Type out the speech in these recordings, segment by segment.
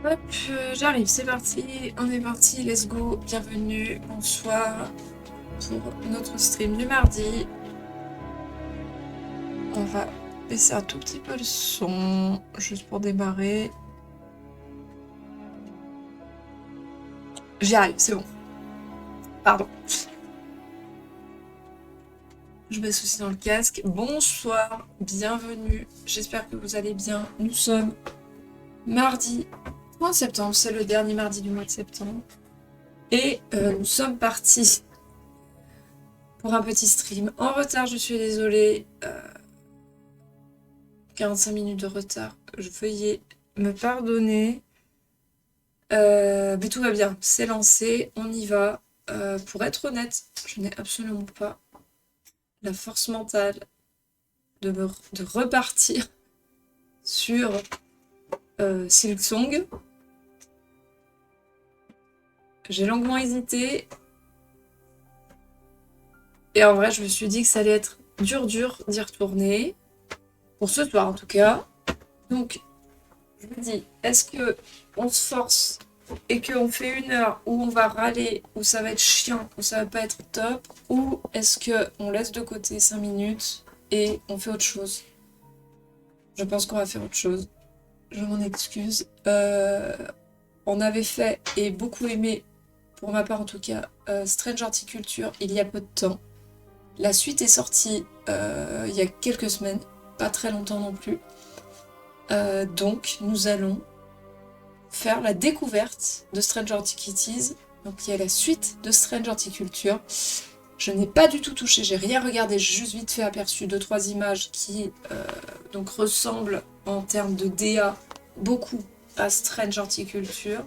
Hop, j'arrive, c'est parti, on est parti, let's go, bienvenue, bonsoir pour notre stream du mardi. On va baisser un tout petit peu le son, juste pour démarrer. J'y arrive, c'est bon. Pardon. Je baisse aussi dans le casque. Bonsoir, bienvenue, j'espère que vous allez bien. Nous sommes mardi 30 septembre, c'est le dernier mardi du mois de septembre. Et nous sommes partis pour un petit stream. En retard, je suis désolée. 45 minutes de retard. Veuillez me pardonner. Mais tout va bien. C'est lancé. On y va. Pour être honnête, je n'ai absolument pas la force mentale de repartir sur Silksong. J'ai longuement hésité. Et en vrai, je me suis dit que ça allait être dur d'y retourner. Pour ce soir, en tout cas. Donc, je me dis, est-ce que on se force et qu'on fait 1 heure où on va râler, où ça va être chiant, où ça va pas être top, ou est-ce qu'on laisse de côté 5 minutes et on fait autre chose? Je pense qu'on va faire autre chose. Je m'en excuse. On avait fait et beaucoup aimé, pour ma part en tout cas, Strange Horticulture il y a peu de temps. La suite est sortie il y a quelques semaines, pas très longtemps non plus. Donc nous allons faire la découverte de Strange Horticulture. Donc il y a la suite de Strange Horticulture. Je n'ai pas du tout touché, j'ai rien regardé, j'ai juste vite fait aperçu 2-3 images qui donc ressemblent en termes de DA beaucoup à Strange Horticulture.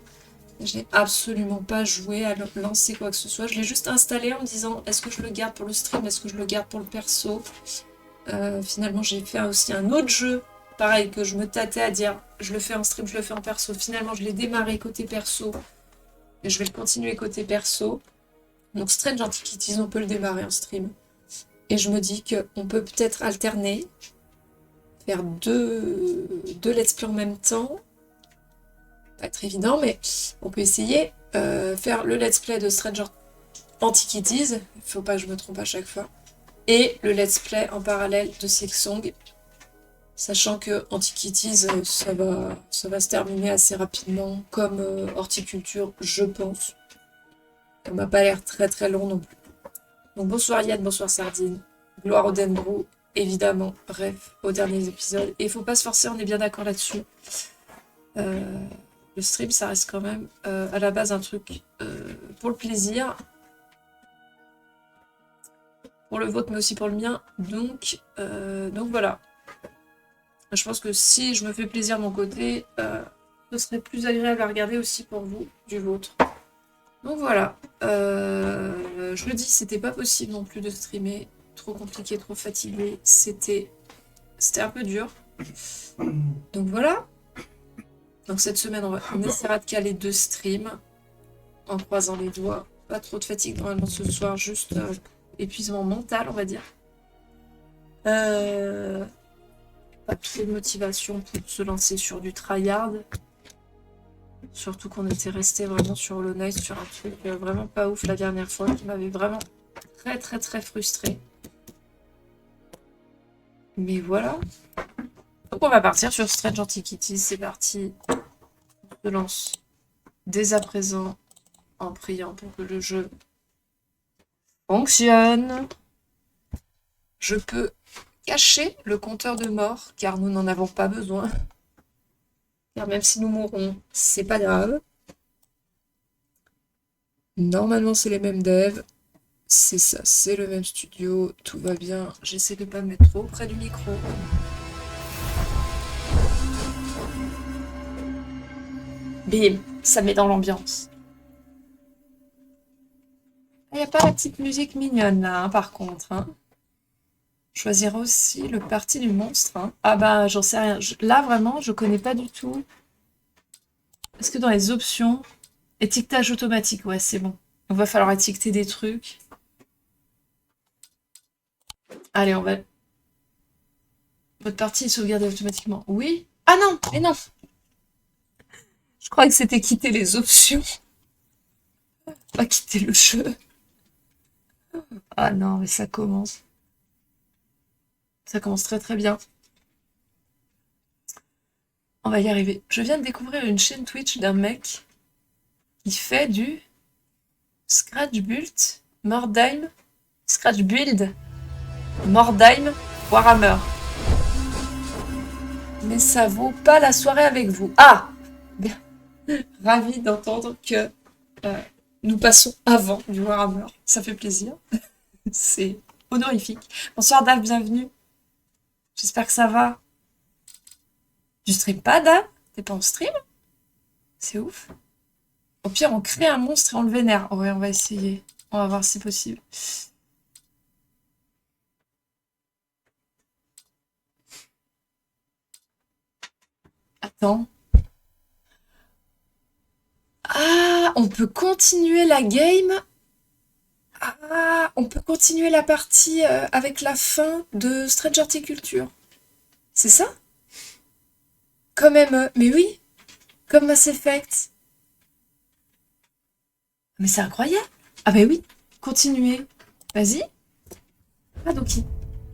Je n'ai absolument pas joué à lancer quoi que ce soit. Je l'ai juste installé en me disant est-ce que je le garde pour le stream, est-ce que je le garde pour le perso. Finalement j'ai fait aussi un autre jeu, pareil que je me tâtais à dire je le fais en stream, je le fais en perso. Finalement je l'ai démarré côté perso et je vais le continuer côté perso. Donc Strange Antiquities, on peut le démarrer en stream. Et je me dis qu'on peut peut-être alterner, faire deux let's play en même temps. Pas être évident, mais on peut essayer. Faire le let's play de Strange Antiquities, il faut pas que je me trompe à chaque fois. Et le let's play en parallèle de Silksong. Sachant que Antiquities, ça va se terminer assez rapidement, comme Horticulture, je pense. Ça m'a pas l'air très très long non plus. Donc bonsoir Yann, bonsoir Sardine. Gloire au Denbrew, évidemment. Bref, aux derniers épisodes. Et il faut pas se forcer, on est bien d'accord là-dessus. Le stream, ça reste quand même à la base un truc pour le plaisir. Pour le vôtre, mais aussi pour le mien. Donc voilà. Je pense que si je me fais plaisir de mon côté, ce serait plus agréable à regarder aussi pour vous, du vôtre. Donc voilà. Je le dis, c'était pas possible non plus de streamer. Trop compliqué, trop fatigué. C'était un peu dur. Donc voilà. Donc cette semaine, on essaiera de caler 2 streams en croisant les doigts. Pas trop de fatigue normalement ce soir, juste épuisement mental, on va dire. Pas trop de motivation pour se lancer sur du tryhard. Surtout qu'on était resté vraiment sur Hollow Knight, sur un truc vraiment pas ouf la dernière fois, qui m'avait vraiment très très très frustré. Mais voilà. Donc on va partir sur Strange Antiquities, c'est parti. On se lance dès à présent en priant pour que le jeu fonctionne. Je peux cacher le compteur de mort, car nous n'en avons pas besoin. Car même si nous mourrons, c'est pas grave. Normalement, c'est les mêmes devs. C'est ça, c'est le même studio. Tout va bien. J'essaie de pas me mettre trop près du micro. Bim, ça met dans l'ambiance. Il n'y a pas la petite musique mignonne là, hein, par contre. Hein. Choisir aussi le parti du monstre. Hein. Ah bah, j'en sais rien. Là, vraiment, je connais pas du tout. Est-ce que dans les options... Étiquetage automatique, ouais, c'est bon. Il va falloir étiqueter des trucs. Allez, on va... Votre partie est sauvegardée automatiquement. Oui? Ah non! Mais non! Je crois que c'était quitter les options, pas quitter le jeu. Ah non, mais ça commence. Ça commence très très bien. On va y arriver. Je viens de découvrir une chaîne Twitch d'un mec qui fait du Scratch Build, Mordheim, Scratch Build, Mordheim, Warhammer. Mais ça vaut pas la soirée avec vous. Ah! Bien. Ravi d'entendre que nous passons avant du Warhammer. Ça fait plaisir. C'est honorifique. Bonsoir Dave, bienvenue. J'espère que ça va. Tu stream pas, Dave? T'es pas en stream? C'est ouf. Au pire, on crée un monstre et on le vénère. Ouais, on va essayer. On va voir si c'est possible. Attends. Ah, on peut continuer la game. Ah, on peut continuer la partie avec la fin de Stranger Culture. C'est ça? Comme ME. Mais oui, comme Mass Effect. Mais c'est incroyable. Ah bah oui, continuez. Vas-y. Ah donc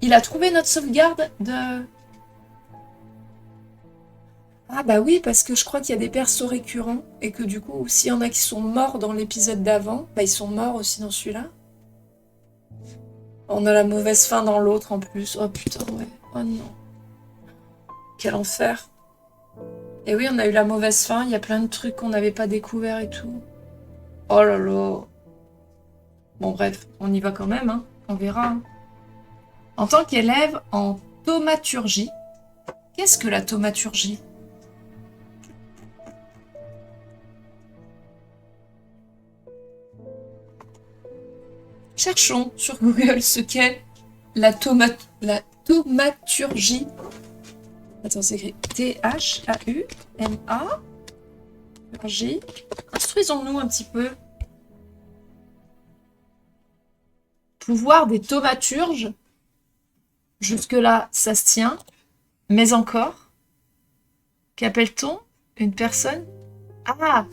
il a trouvé notre sauvegarde de... Ah bah oui, parce que je crois qu'il y a des persos récurrents et que du coup, s'il y en a qui sont morts dans l'épisode d'avant, bah ils sont morts aussi dans celui-là. On a la mauvaise fin dans l'autre en plus. Oh putain, ouais. Oh non. Quel enfer. Et oui, on a eu la mauvaise fin, il y a plein de trucs qu'on n'avait pas découverts et tout. Oh là là. Bon bref, on y va quand même, hein. On verra. Hein. En tant qu'élève en thaumaturgie, qu'est-ce que la thaumaturgie? Cherchons sur Google ce qu'est la thaumaturgie. Attends, c'est écrit T-H-A-U-M-A. Instruisons-nous un petit peu. Pouvoir des thaumaturges. Jusque-là, ça se tient. Mais encore. Qu'appelle-t-on une personne? Ah!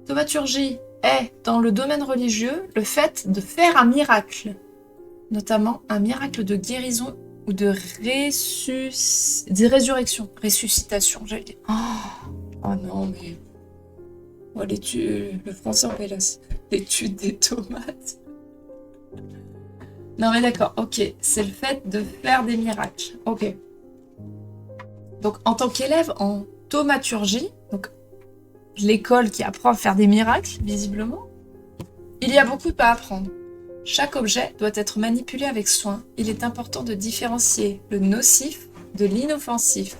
Thaumaturgie est, dans le domaine religieux, le fait de faire un miracle. Notamment un miracle de guérison ou de résurrection. Ressuscitation, j'allais dire. Oh non, mais... Oh, le français en pélasse. L'étude des tomates. Non mais d'accord, ok. C'est le fait de faire des miracles. Ok. Donc en tant qu'élève en thaumaturgie, donc l'école qui apprend à faire des miracles, visiblement, il y a beaucoup à apprendre. Chaque objet doit être manipulé avec soin. Il est important de différencier le nocif de l'inoffensif,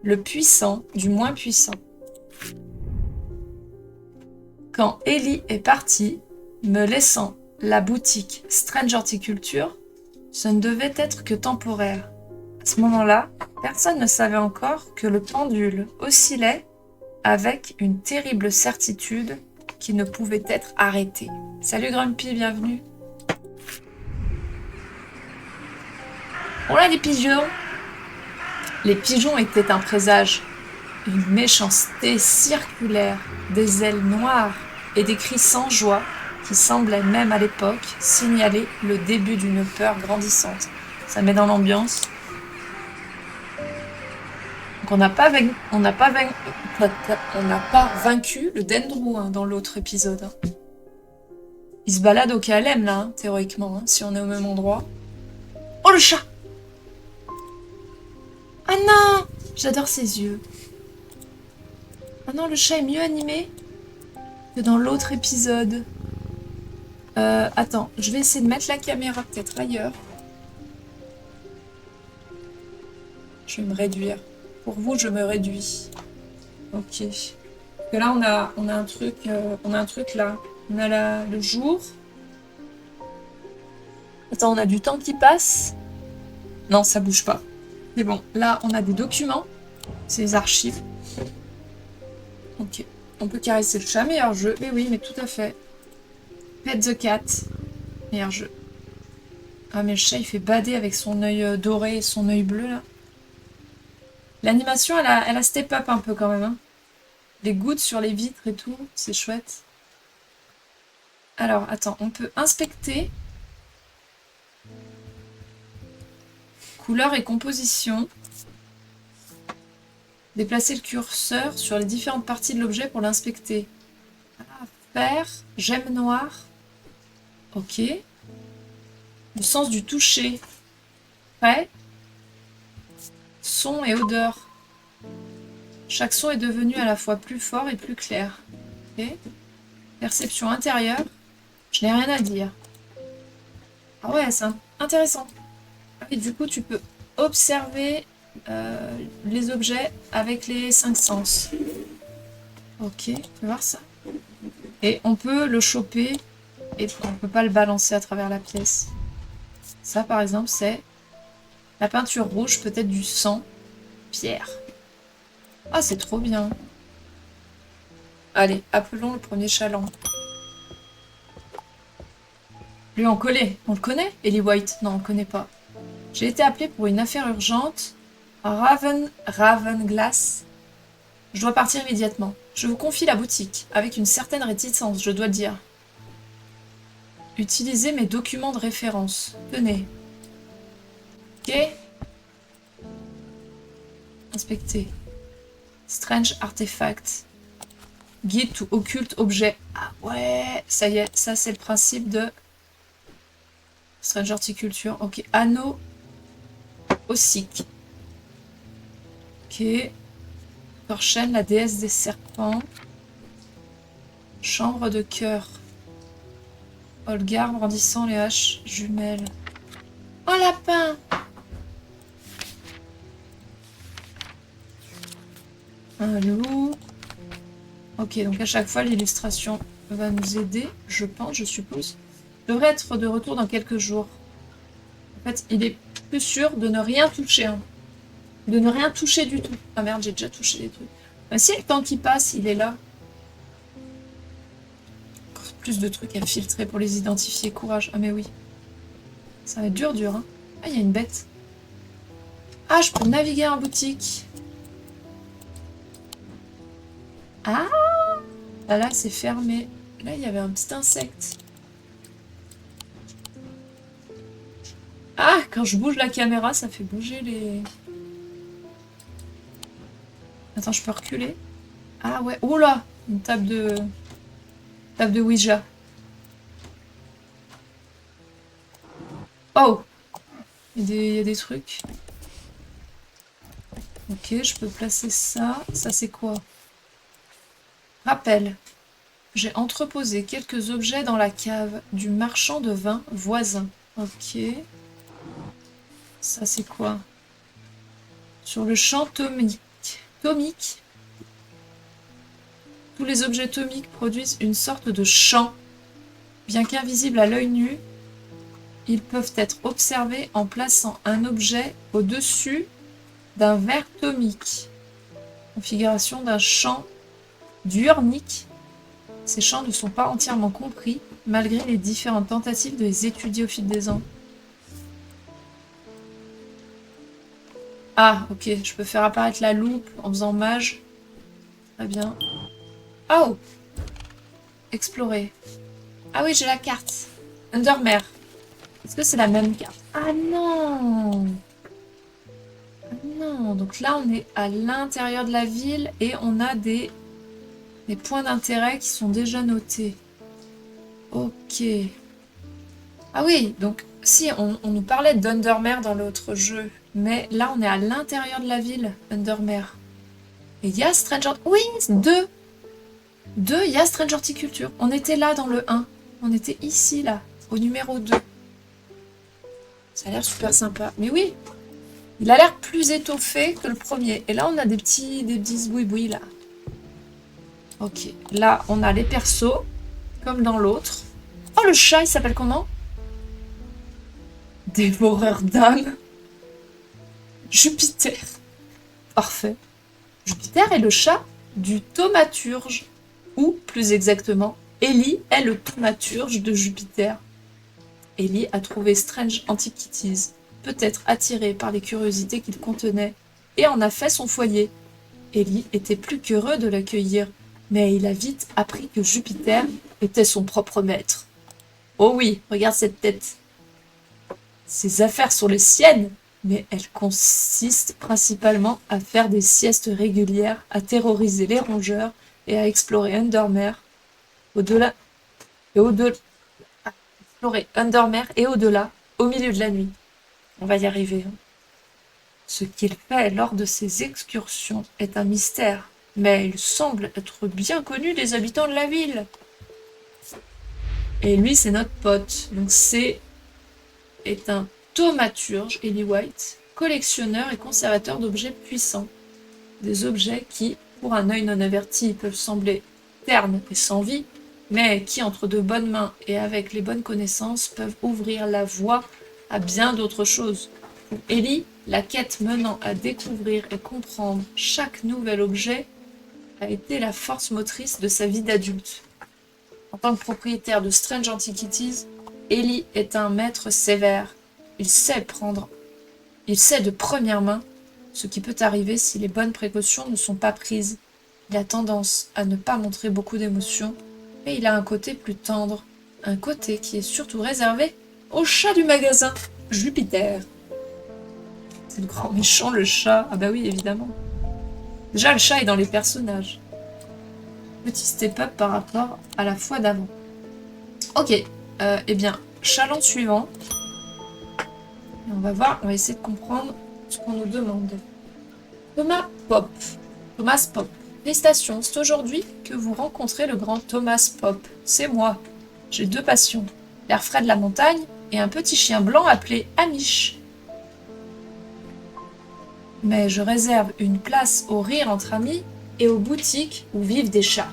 le puissant du moins puissant. Quand Ellie est partie, me laissant la boutique Stranger Culture, ce ne devait être que temporaire. À ce moment-là, personne ne savait encore que le pendule oscillait avec une terrible certitude qui ne pouvait être arrêtée. Salut Grumpy, bienvenue. On a des pigeons. Les pigeons étaient un présage, une méchanceté circulaire, des ailes noires et des cris sans joie qui semblaient même à l'époque signaler le début d'une peur grandissante. Ça met dans l'ambiance. Donc on n'a pas vaincu le Dendro hein, dans l'autre épisode. Hein. Il se balade au KLM là, hein, théoriquement, hein, si on est au même endroit. Oh le chat! Ah non! J'adore ses yeux. Ah non, le chat est mieux animé que dans l'autre épisode. Attends, je vais essayer de mettre la caméra peut-être ailleurs. Je vais me réduire. Pour vous, je me réduis. Ok. Parce que là, on a un truc là. On a le jour. Attends, on a du temps qui passe. Non, ça bouge pas. C'est bon. Là, on a des documents. C'est les archives. Ok. On peut caresser le chat, meilleur jeu. Mais oui, mais tout à fait. Pet the cat. Meilleur jeu. Ah, mais le chat, il fait bader avec son œil doré et son œil bleu, là. L'animation, elle a step up un peu, quand même. Hein. Les gouttes sur les vitres et tout, c'est chouette. Alors, attends, on peut inspecter. Couleur et composition. Déplacer le curseur sur les différentes parties de l'objet pour l'inspecter. Ah, faire, gemme noire. Ok. Le sens du toucher. Prêt. Son et odeur. Chaque son est devenu à la fois plus fort et plus clair. Ok. Perception intérieure. Je n'ai rien à dire. Ah ouais, c'est intéressant. Et du coup, tu peux observer les objets avec les 5 sens. Ok, tu vas voir ça. Et on peut le choper et on peut pas le balancer à travers la pièce. Ça, par exemple, c'est la peinture rouge, peut-être du sang, pierre. Ah, c'est trop bien. Allez, appelons le premier chaland. Lui, on connaît. On le connaît, Ellie White? Non, on le connaît pas. J'ai été appelé pour une affaire urgente. Ravenglass. Je dois partir immédiatement. Je vous confie la boutique, avec une certaine réticence, je dois le dire. Utilisez mes documents de référence. Tenez. Ok. Inspecter. Strange artefact. Guide to occulte objet. Ah ouais, ça y est, ça c'est le principe de Strange horticulture. Ok, anneau ossique. Ok. Torchen, la déesse des serpents. Chambre de cœur. Olgar brandissant les haches jumelles. Oh, lapin! Un loup. Ok, donc à chaque fois, l'illustration va nous aider, je pense, je suppose. Je devrais être de retour dans quelques jours. En fait, il est plus sûr de ne rien toucher. Hein. De ne rien toucher du tout. Ah merde, j'ai déjà touché les trucs. Mais si le temps qui passe, il est là. Encore plus de trucs à filtrer pour les identifier. Courage. Ah mais oui. Ça va être dur, dur. Hein. Ah, il y a une bête. Ah, je peux naviguer en boutique. Ah! Là, c'est fermé. Là, il y avait un petit insecte. Ah, quand je bouge la caméra, ça fait bouger les... Attends, je peux reculer? Ah ouais. Oh là! Une table de... Table de Ouija. Oh! Il y a des trucs. Ok, je peux placer ça. Ça, c'est quoi? Rappel. J'ai entreposé quelques objets dans la cave du marchand de vin voisin. Ok. Ça, c'est quoi? Sur le champ tomique. Tomique. Tous les objets tomiques produisent une sorte de chant. Bien qu'invisibles à l'œil nu, ils peuvent être observés en plaçant un objet au-dessus d'un verre tomique. Configuration d'un champ diurnique. Ces champs ne sont pas entièrement compris, malgré les différentes tentatives de les étudier au fil des ans. Ah, ok, je peux faire apparaître la loupe en faisant mage. Très bien. Oh! Explorer. Ah oui, j'ai la carte. Undermere. Est-ce que c'est la même carte? Ah non! Ah non, donc là on est à l'intérieur de la ville et on a des points d'intérêt qui sont déjà notés. Ok. Ah oui, donc si, on nous parlait d'Undermere dans l'autre jeu, mais là on est à l'intérieur de la ville, Undermere. Et il y a Stranger... Oui, deux! Deux, il y a Strange Horticulture. On était là dans le 1. On était ici, là, au numéro 2. Ça a l'air super sympa. Mais oui, il a l'air plus étoffé que le premier. Et là, on a des petits zbouibouis, là. Ok, là, on a les persos, comme dans l'autre. Oh, le chat, il s'appelle comment? Dévoreur d'âme. Jupiter. Parfait. Jupiter est le chat du thaumaturge. Ou, plus exactement, Ellie est le thaumaturge de Jupiter. Ellie a trouvé Strange Antiquities, peut-être attirée par les curiosités qu'il contenait, et en a fait son foyer. Ellie était plus qu'heureux de l'accueillir, mais il a vite appris que Jupiter était son propre maître. Oh oui, regarde cette tête. Ses affaires sont les siennes, mais elles consistent principalement à faire des siestes régulières, à terroriser les rongeurs et à explorer Undermere, au-delà et au-delà, à explorer Undermere et au-delà, au milieu de la nuit. On va y arriver. Hein. Ce qu'il fait lors de ses excursions est un mystère, mais il semble être bien connu des habitants de la ville. Et lui, c'est notre pote. Donc est un thaumaturge, Ellie White, collectionneur et conservateur d'objets puissants. Des objets qui, pour un œil non averti, peuvent sembler ternes et sans vie, mais qui, entre de bonnes mains et avec les bonnes connaissances, peuvent ouvrir la voie à bien d'autres choses. Pour Ellie, la quête menant à découvrir et comprendre chaque nouvel objet a été la force motrice de sa vie d'adulte. En tant que propriétaire de Strange Antiquities, Ellie est un maître sévère. Il sait de première main ce qui peut arriver si les bonnes précautions ne sont pas prises. Il a tendance à ne pas montrer beaucoup d'émotions, mais il a un côté plus tendre, un côté qui est surtout réservé au chat du magasin, Jupiter. C'est le grand méchant, le chat. Ah bah oui, évidemment. Déjà, le chat est dans les personnages. Petit step-up par rapport à la fois d'avant. Ok, eh bien, challenge suivant. Et on va voir, on va essayer de comprendre ce qu'on nous demande. Thomas Pop. Thomas Pop. Félicitations, c'est aujourd'hui que vous rencontrez le grand Thomas Pop. C'est moi. J'ai 2 passions. L'air frais de la montagne et un petit chien blanc appelé Amish. Mais je réserve une place au rire entre amis et aux boutiques où vivent des chats.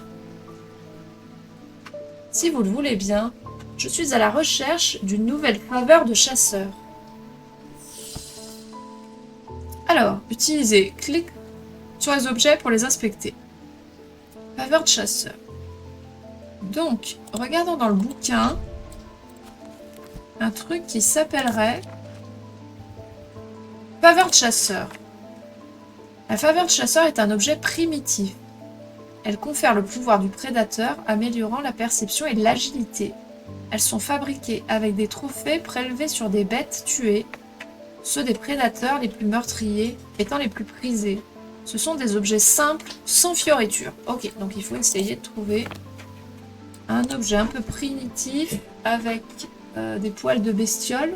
Si vous le voulez bien, je suis à la recherche d'une nouvelle faveur de chasseur. Alors, utilisez clic sur les objets pour les inspecter. Faveur de chasseur. Donc, regardons dans le bouquin un truc qui s'appellerait faveur de chasseur. La faveur de chasseur est un objet primitif. Elle confère le pouvoir du prédateur, améliorant la perception et l'agilité. Elles sont fabriquées avec des trophées prélevés sur des bêtes tuées, ceux des prédateurs les plus meurtriers étant les plus prisés. Ce sont des objets simples, sans fioritures. Ok, donc il faut essayer de trouver un objet un peu primitif avec des poils de bestiole.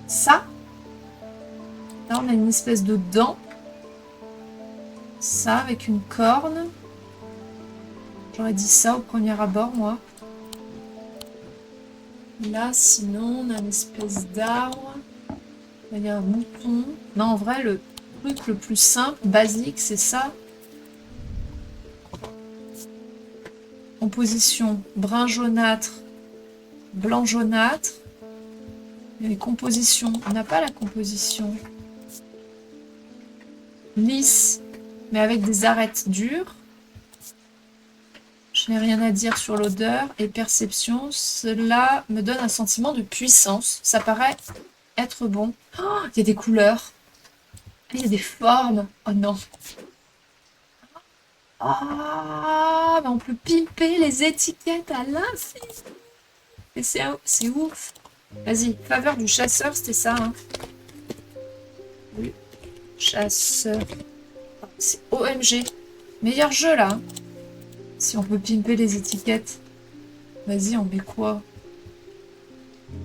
Ça. Là, on a une espèce de dent. Ça, avec une corne. J'aurais dit ça au premier abord, moi. Là, sinon, on a une espèce d'arbre. Il y a un mouton. Non, en vrai, le truc le plus simple, basique, c'est ça. Composition brun jaunâtre, blanc jaunâtre. Et les compositions, on n'a pas la composition. Lisse, mais avec des arêtes dures. Je n'ai rien à dire sur l'odeur et perception. Cela me donne un sentiment de puissance. Ça paraît être bon. Oh, il y a des couleurs. Il y a des formes. Oh non. Ah, mais on peut pimper les étiquettes à l'infini. Et c'est ouf. Vas-y, faveur du chasseur, c'était ça. Hein. Oui. Chasseur. C'est OMG. Meilleur jeu là. Hein. Si on peut pimper les étiquettes. Vas-y, on met quoi?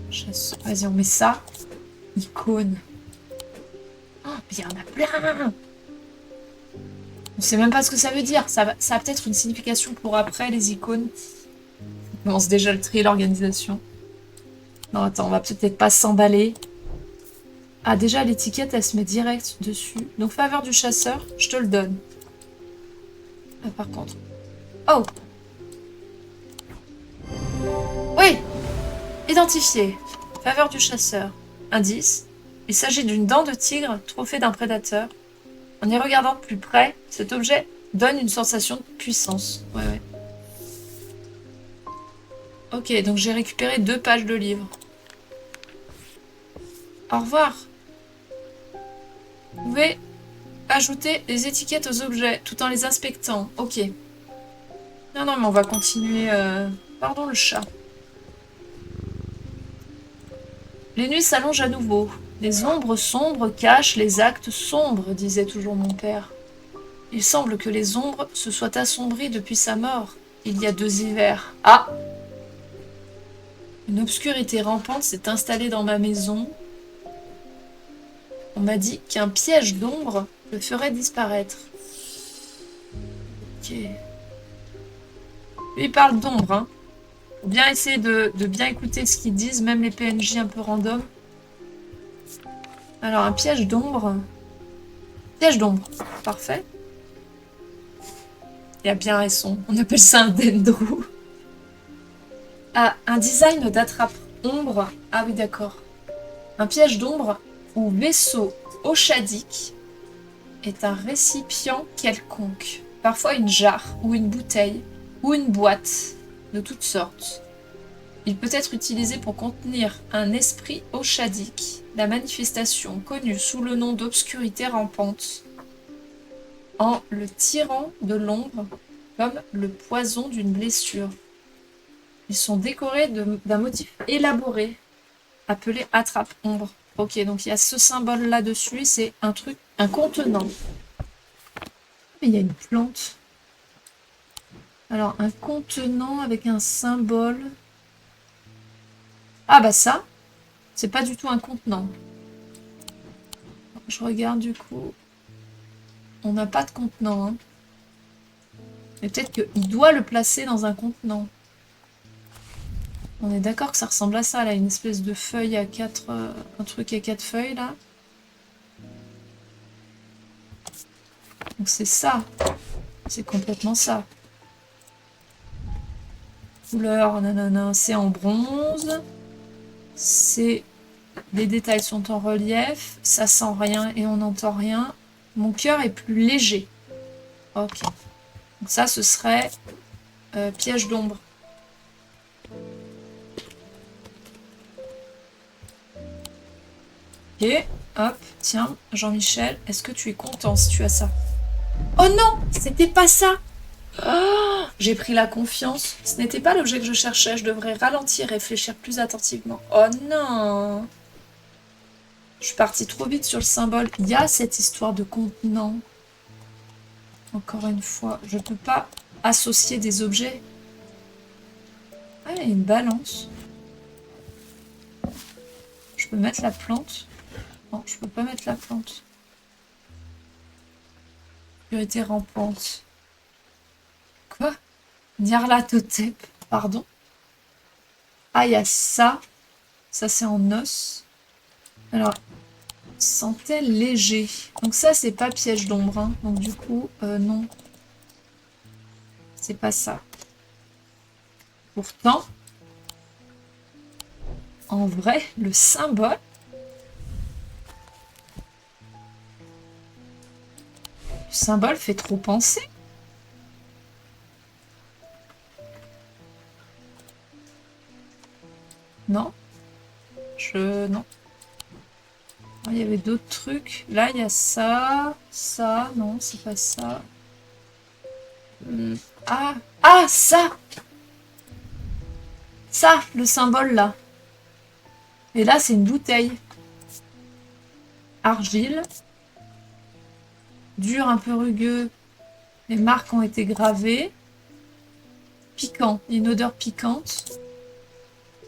Chasseur. Vas-y, on met ça. Icône. Oh, mais il y en a plein. On sait même pas ce que ça veut dire. Ça a peut-être une signification pour après, les icônes. On commence déjà le tri et l'organisation. Non, attends, on va peut-être pas s'emballer. Ah, déjà, l'étiquette, elle se met direct dessus. Donc, faveur du chasseur, je te le donne. Ah, par contre. Oh! Oui! Identifié. Faveur du chasseur. Indice. Il s'agit d'une dent de tigre, trophée d'un prédateur. En y regardant de plus près, cet objet donne une sensation de puissance. Ouais. Ok, donc j'ai récupéré 2 pages de livre. Au revoir. Vous pouvez ajouter les étiquettes aux objets tout en les inspectant. Ok. Non, non, mais on va continuer. Pardon le chat. Les nuits s'allongent à nouveau. Les ombres sombres cachent les actes sombres, disait toujours mon père. Il semble que les ombres se soient assombries depuis sa mort, il y a 2 hivers. Ah! Une obscurité rampante s'est installée dans ma maison. On m'a dit qu'un piège d'ombre le ferait disparaître. Ok. Lui, il parle d'ombre, hein. Faut bien essayer de bien écouter ce qu'ils disent, même les PNJ un peu random. Alors, un piège d'ombre. Piège d'ombre. Parfait. Il a bien raison. On appelle ça un dendro. Ah, un design d'attrape-ombre. Ah oui, d'accord. Un piège d'ombre ou vaisseau oshadique est un récipient quelconque. Parfois une jarre ou une bouteille ou une boîte de toutes sortes. Il peut être utilisé pour contenir un esprit oshadique, la manifestation connue sous le nom d'obscurité rampante, en le tirant de l'ombre comme le poison d'une blessure. Ils sont décorés d'un motif élaboré, appelé attrape-ombre. Ok, donc il y a ce symbole là-dessus, c'est un truc, un contenant. Mais il y a une plante. Alors, un contenant avec un symbole. Ah bah ça, c'est pas du tout un contenant. Je regarde du coup. On n'a pas de contenant. Hein. Mais peut-être qu'il doit le placer dans un contenant. On est d'accord que ça ressemble à ça, là, une espèce de feuille à 4... un truc à 4 feuilles, là. Donc c'est ça. C'est complètement ça. Couleur, nanana, c'est en bronze. C'est... Les détails sont en relief. Ça sent rien et on n'entend rien. Mon cœur est plus léger. Ok. Donc ça, ce serait... piège d'ombre. Ok, hop, tiens, Jean-Michel, est-ce que tu es content si tu as ça? Oh non, c'était pas ça! Oh, j'ai pris la confiance. Ce n'était pas l'objet que je cherchais. Je devrais ralentir et réfléchir plus attentivement. Oh non! Je suis partie trop vite sur le symbole. Il y a cette histoire de contenant. Encore une fois, je ne peux pas associer des objets. Ah, il y a une balance. Je peux mettre la plante. Non, je peux pas mettre la plante. Purité rampante. Quoi? Nyarlathotep, pardon. Ah, il y a ça. Ça, c'est en os. Alors, sentait léger. Donc ça, c'est pas piège d'ombre. Hein. Donc du coup, non. C'est pas ça. Pourtant, en vrai, le symbole... Le symbole fait trop penser. Non. Non. Il y avait d'autres trucs. Là, il y a ça. Ça. Non, c'est pas ça. Ah. Ah, ça. Ça, le symbole là. Et là, c'est une bouteille. Argile. Dur, un peu rugueux. Les marques ont été gravées. Piquant. Une odeur piquante.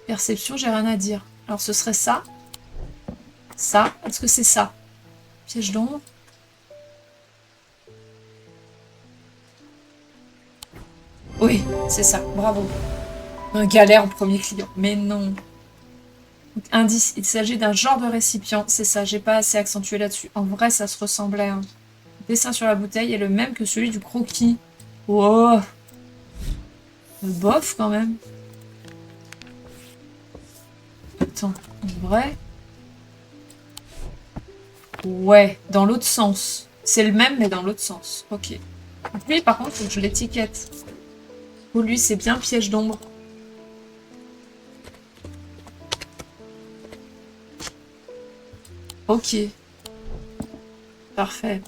Perception, j'ai rien à dire. Alors, ce serait ça. Ça. Est-ce que c'est ça? Piège d'ombre. Oui, c'est ça. Bravo. Un galère en premier client. Mais non. Donc, indice, il s'agit d'un genre de récipient. C'est ça, j'ai pas assez accentué là-dessus. En vrai, ça se ressemblait. Hein. Le dessin sur la bouteille est le même que celui du croquis. Wow. Bof, quand même. Attends, en vrai... Ouais, dans l'autre sens. C'est le même, mais dans l'autre sens. Ok. Donc lui, par contre, faut que je l'étiquette. Pour lui, c'est bien piège d'ombre. Ok. Parfait.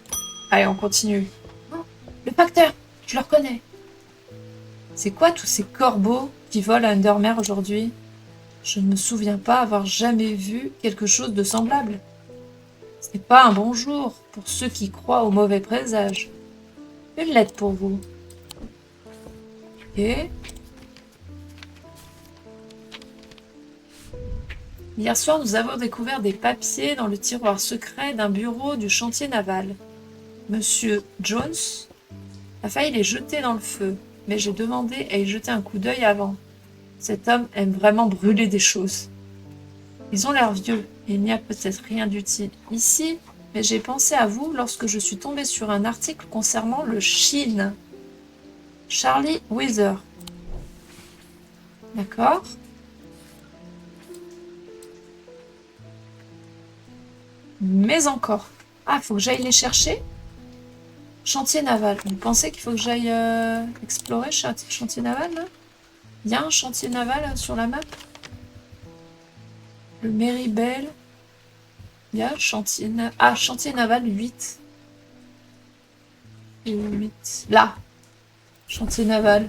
Allez, on continue. Oh, le facteur, je le reconnais. C'est quoi tous ces corbeaux qui volent à Undermere aujourd'hui? Je ne me souviens pas avoir jamais vu quelque chose de semblable. Ce n'est pas un bon jour pour ceux qui croient aux mauvais présages. Une lettre pour vous. Ok. Hier soir, nous avons découvert des papiers dans le tiroir secret d'un bureau du chantier naval. Monsieur Jones a failli les jeter dans le feu, mais j'ai demandé à y jeter un coup d'œil avant. Cet homme aime vraiment brûler des choses. Ils ont l'air vieux, et il n'y a peut-être rien d'utile ici, mais j'ai pensé à vous lorsque je suis tombée sur un article concernant le Chine. Charlie Wither. D'accord. Mais encore. Ah, il faut que j'aille les chercher? Chantier naval. Vous pensez qu'il faut que j'aille explorer chantier naval, là? Il y a un chantier naval sur la map? Le Meribel. Il y a chantier naval. Ah, chantier naval 8. Et 8. Là. Chantier naval.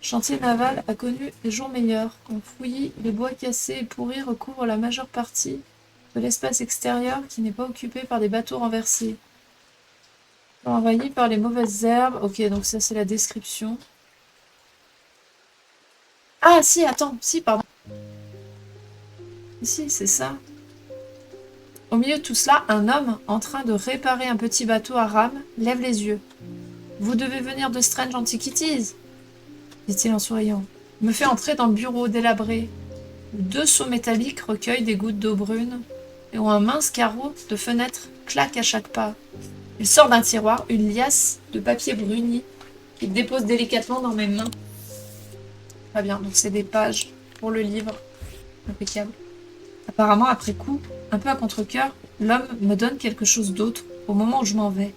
Chantier naval a connu des jours meilleurs. En fouillis, les bois cassés et pourris recouvrent la majeure partie de l'espace extérieur qui n'est pas occupé par des bateaux renversés. Envahi par les mauvaises herbes. Ok, donc ça c'est la description. Ah si, attends, si, pardon. Si, c'est ça. Au milieu de tout cela, un homme, en train de réparer un petit bateau à rame, lève les yeux. « Vous devez venir de Strange Antiquities » dit-il en souriant. « Me fait entrer dans le bureau délabré. Deux seaux métalliques recueillent des gouttes d'eau brune et ont un mince carreau de fenêtre claque à chaque pas. Il sort d'un tiroir une liasse de papier bruni qu'il dépose délicatement dans mes mains. Très bien, donc c'est des pages pour le livre. Impeccable. Apparemment, après coup, un peu à contre-cœur, l'homme me donne quelque chose d'autre au moment où je m'en vais.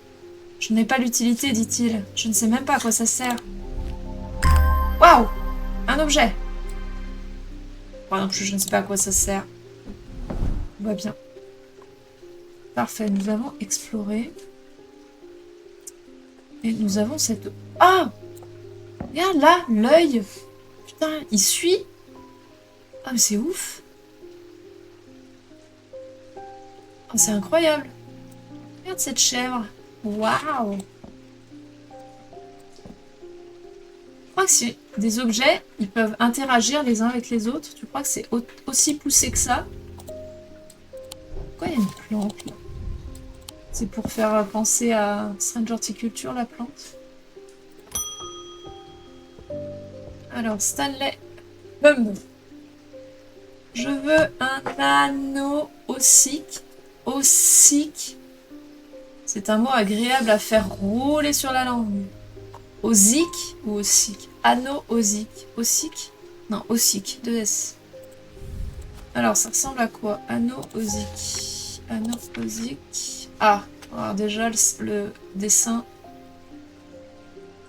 Je n'ai pas l'utilité, dit-il. Je ne sais même pas à quoi ça sert. Waouh! Un objet! Moi non plus, je ne sais pas à quoi ça sert. On va bien. Parfait, nous avons exploré. Et nous avons cette... Ah! Regarde là, l'œil! Putain, il suit! Ah, mais c'est ouf! Oh, c'est incroyable! Regarde cette chèvre! Waouh! Je crois que c'est des objets, ils peuvent interagir les uns avec les autres. Tu crois que c'est aussi poussé que ça? Pourquoi il y a une plante là? C'est pour faire penser à Strange Horticulture, la plante. Alors, Stanley Hum. Je veux un anneau ossique. Ossique. C'est un mot agréable à faire rouler sur la langue. Osique ou ossique? Anneau osique. Ossique? Non, ossique. 2 S. Alors, ça ressemble à quoi? Anneau osique. Anneau osique. Ah, alors déjà, le dessin.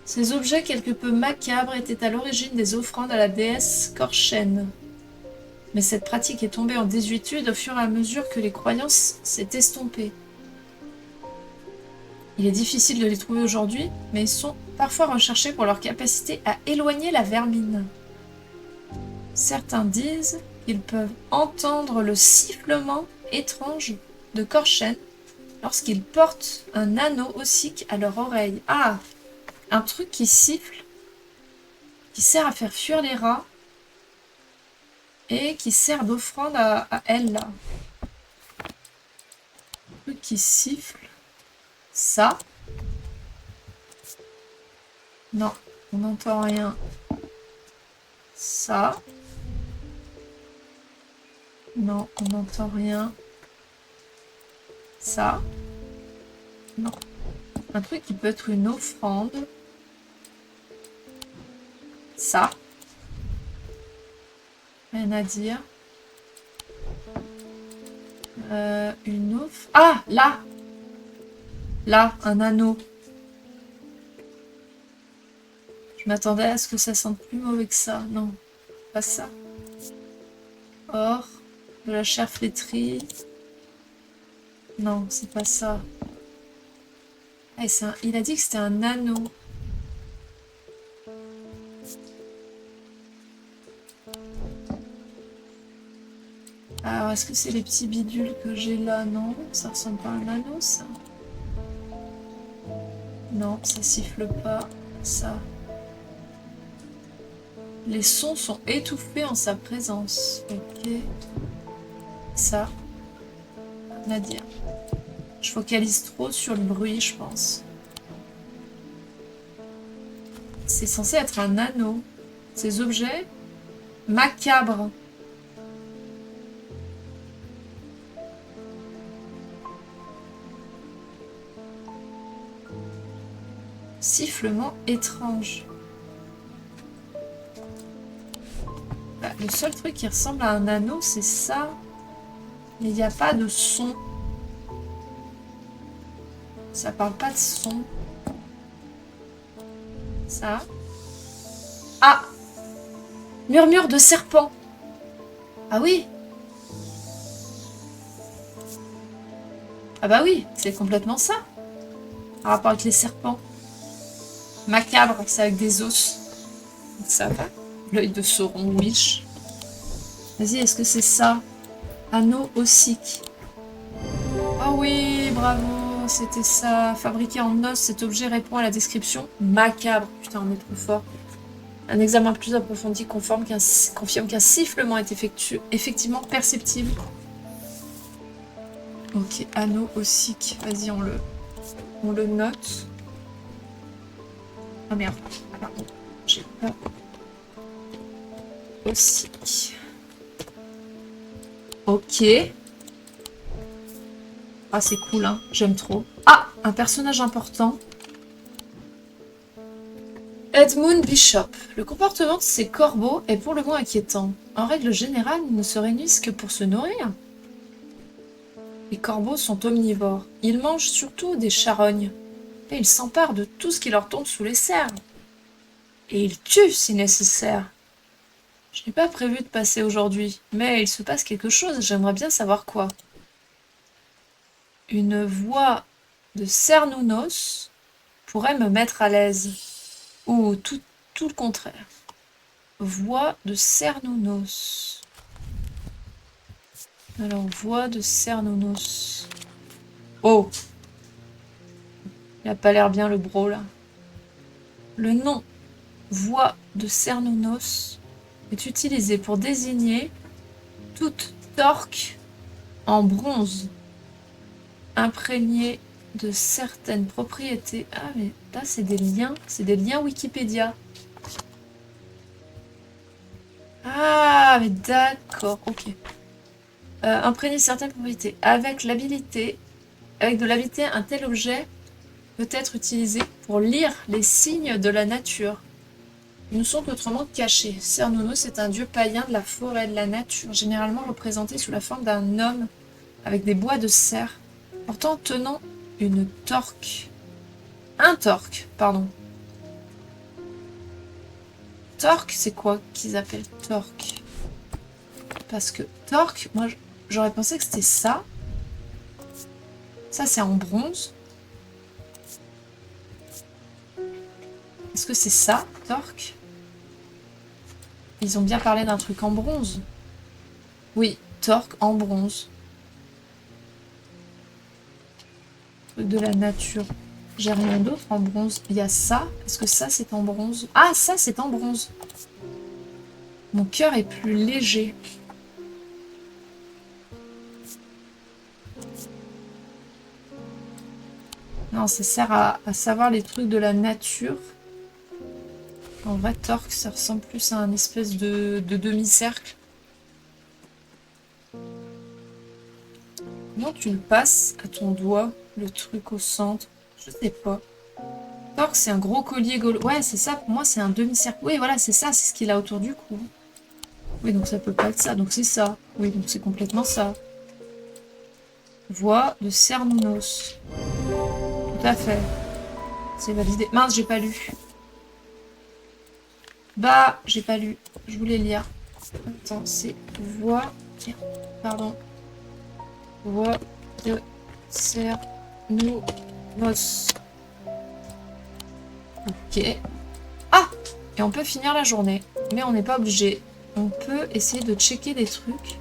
Ces objets quelque peu macabres étaient à l'origine des offrandes à la déesse Korchen. Mais cette pratique est tombée en désuétude au fur et à mesure que les croyances s'est estompées. Il est difficile de les trouver aujourd'hui, mais ils sont parfois recherchés pour leur capacité à éloigner la vermine. Certains disent qu'ils peuvent entendre le sifflement étrange de Korchen lorsqu'ils portent un anneau ossique à leur oreille. Ah! Un truc qui siffle, qui sert à faire fuir les rats et qui sert d'offrande à elle, là. Un truc qui siffle. Ça. Non, on n'entend rien. Ça. Non, on n'entend rien. Ça. Non. Un truc qui peut être une offrande. Ça. Rien à dire. Une offre. Ah, là. Là, un anneau. Je m'attendais à ce que ça sente plus mauvais que ça. Non, pas ça. Or, de la chair flétrie. Non, c'est pas ça. Eh, il a dit que c'était un anneau. Alors, est-ce que c'est les petits bidules que j'ai là? Non, ça ressemble pas à un anneau, ça. Non, ça siffle pas. Ça. Les sons sont étouffés en sa présence. Ok. Ça. Nadia. Je focalise trop sur le bruit, je pense. C'est censé être un anneau. Ces objets macabres. Sifflement étrange. Bah, le seul truc qui ressemble à un anneau, c'est ça. Mais il n'y a pas de son. Ça parle pas de son. Ça. Ah! Murmure de serpent. Ah oui. Ah bah oui, c'est complètement ça. Par rapport avec les serpents. Macabre, c'est avec des os. Ça va. L'œil de Sauron, Wish. Vas-y, est-ce que c'est ça? Anneau ossique. Oh oui, bravo, c'était ça. Fabriqué en os, cet objet répond à la description macabre. Putain, on est trop fort. Un examen plus approfondi confirme qu'un sifflement est effectivement perceptible. Ok, anneau ossique. Vas-y, on le note. Ah merde, pardon. J'ai pas. Ossique. Ok. Ah, c'est cool, hein. J'aime trop. Ah, un personnage important. Edmund Bishop. Le comportement de ces corbeaux est pour le moins inquiétant. En règle générale, ils ne se réunissent que pour se nourrir. Les corbeaux sont omnivores. Ils mangent surtout des charognes. Et ils s'emparent de tout ce qui leur tombe sous les serres. Et ils tuent si nécessaire. Je n'ai pas prévu de passer aujourd'hui, mais il se passe quelque chose, j'aimerais bien savoir quoi. Une voix de Cernunnos pourrait me mettre à l'aise. Ou tout le contraire. Voix de Cernunnos. Alors, voix de Cernunnos. Oh! Il a pas l'air bien le bro là. Le nom voix de Cernunnos est utilisé pour désigner toute torque en bronze imprégné de certaines propriétés. Ah, mais là, c'est des liens Wikipédia. Ah, mais d'accord, ok. Imprégner certaines propriétés. Avec de l'habilité, un tel objet peut être utilisé pour lire les signes de la nature. Ils nous sont autrement cachés. Cernunnos est un dieu païen de la forêt et de la nature, généralement représenté sous la forme d'un homme avec des bois de cerf, pourtant tenant une torque. Un torque, pardon. Torque, c'est quoi qu'ils appellent torque? Parce que torque, moi j'aurais pensé que c'était ça. Ça c'est en bronze. Est-ce que c'est ça, torque? Ils ont bien parlé d'un truc en bronze. Oui, torque en bronze. Truc de la nature. J'ai rien d'autre en bronze. Il y a ça. Est-ce que ça c'est en bronze? Ah, ça c'est en bronze. Mon cœur est plus léger. Non, ça sert à savoir les trucs de la nature. En vrai, torque, ça ressemble plus à un espèce de demi-cercle. Comment tu le passes à ton doigt, le truc au centre? Je sais pas. Torque, c'est un gros collier gaulois. Ouais, c'est ça, pour moi, c'est un demi-cercle. Oui, voilà, c'est ça, c'est ce qu'il a autour du cou. Oui, donc ça peut pas être ça, donc c'est ça. Oui, donc c'est complètement ça. Voix de Cernunnos. Tout à fait. C'est validé. Mince, j'ai pas lu. Bah, j'ai pas lu. Je voulais lire. Attends, c'est voix... Tiens, pardon. Voix de Cernunnos. Ok. Ah! Et on peut finir la journée. Mais on n'est pas obligé. On peut essayer de checker des trucs.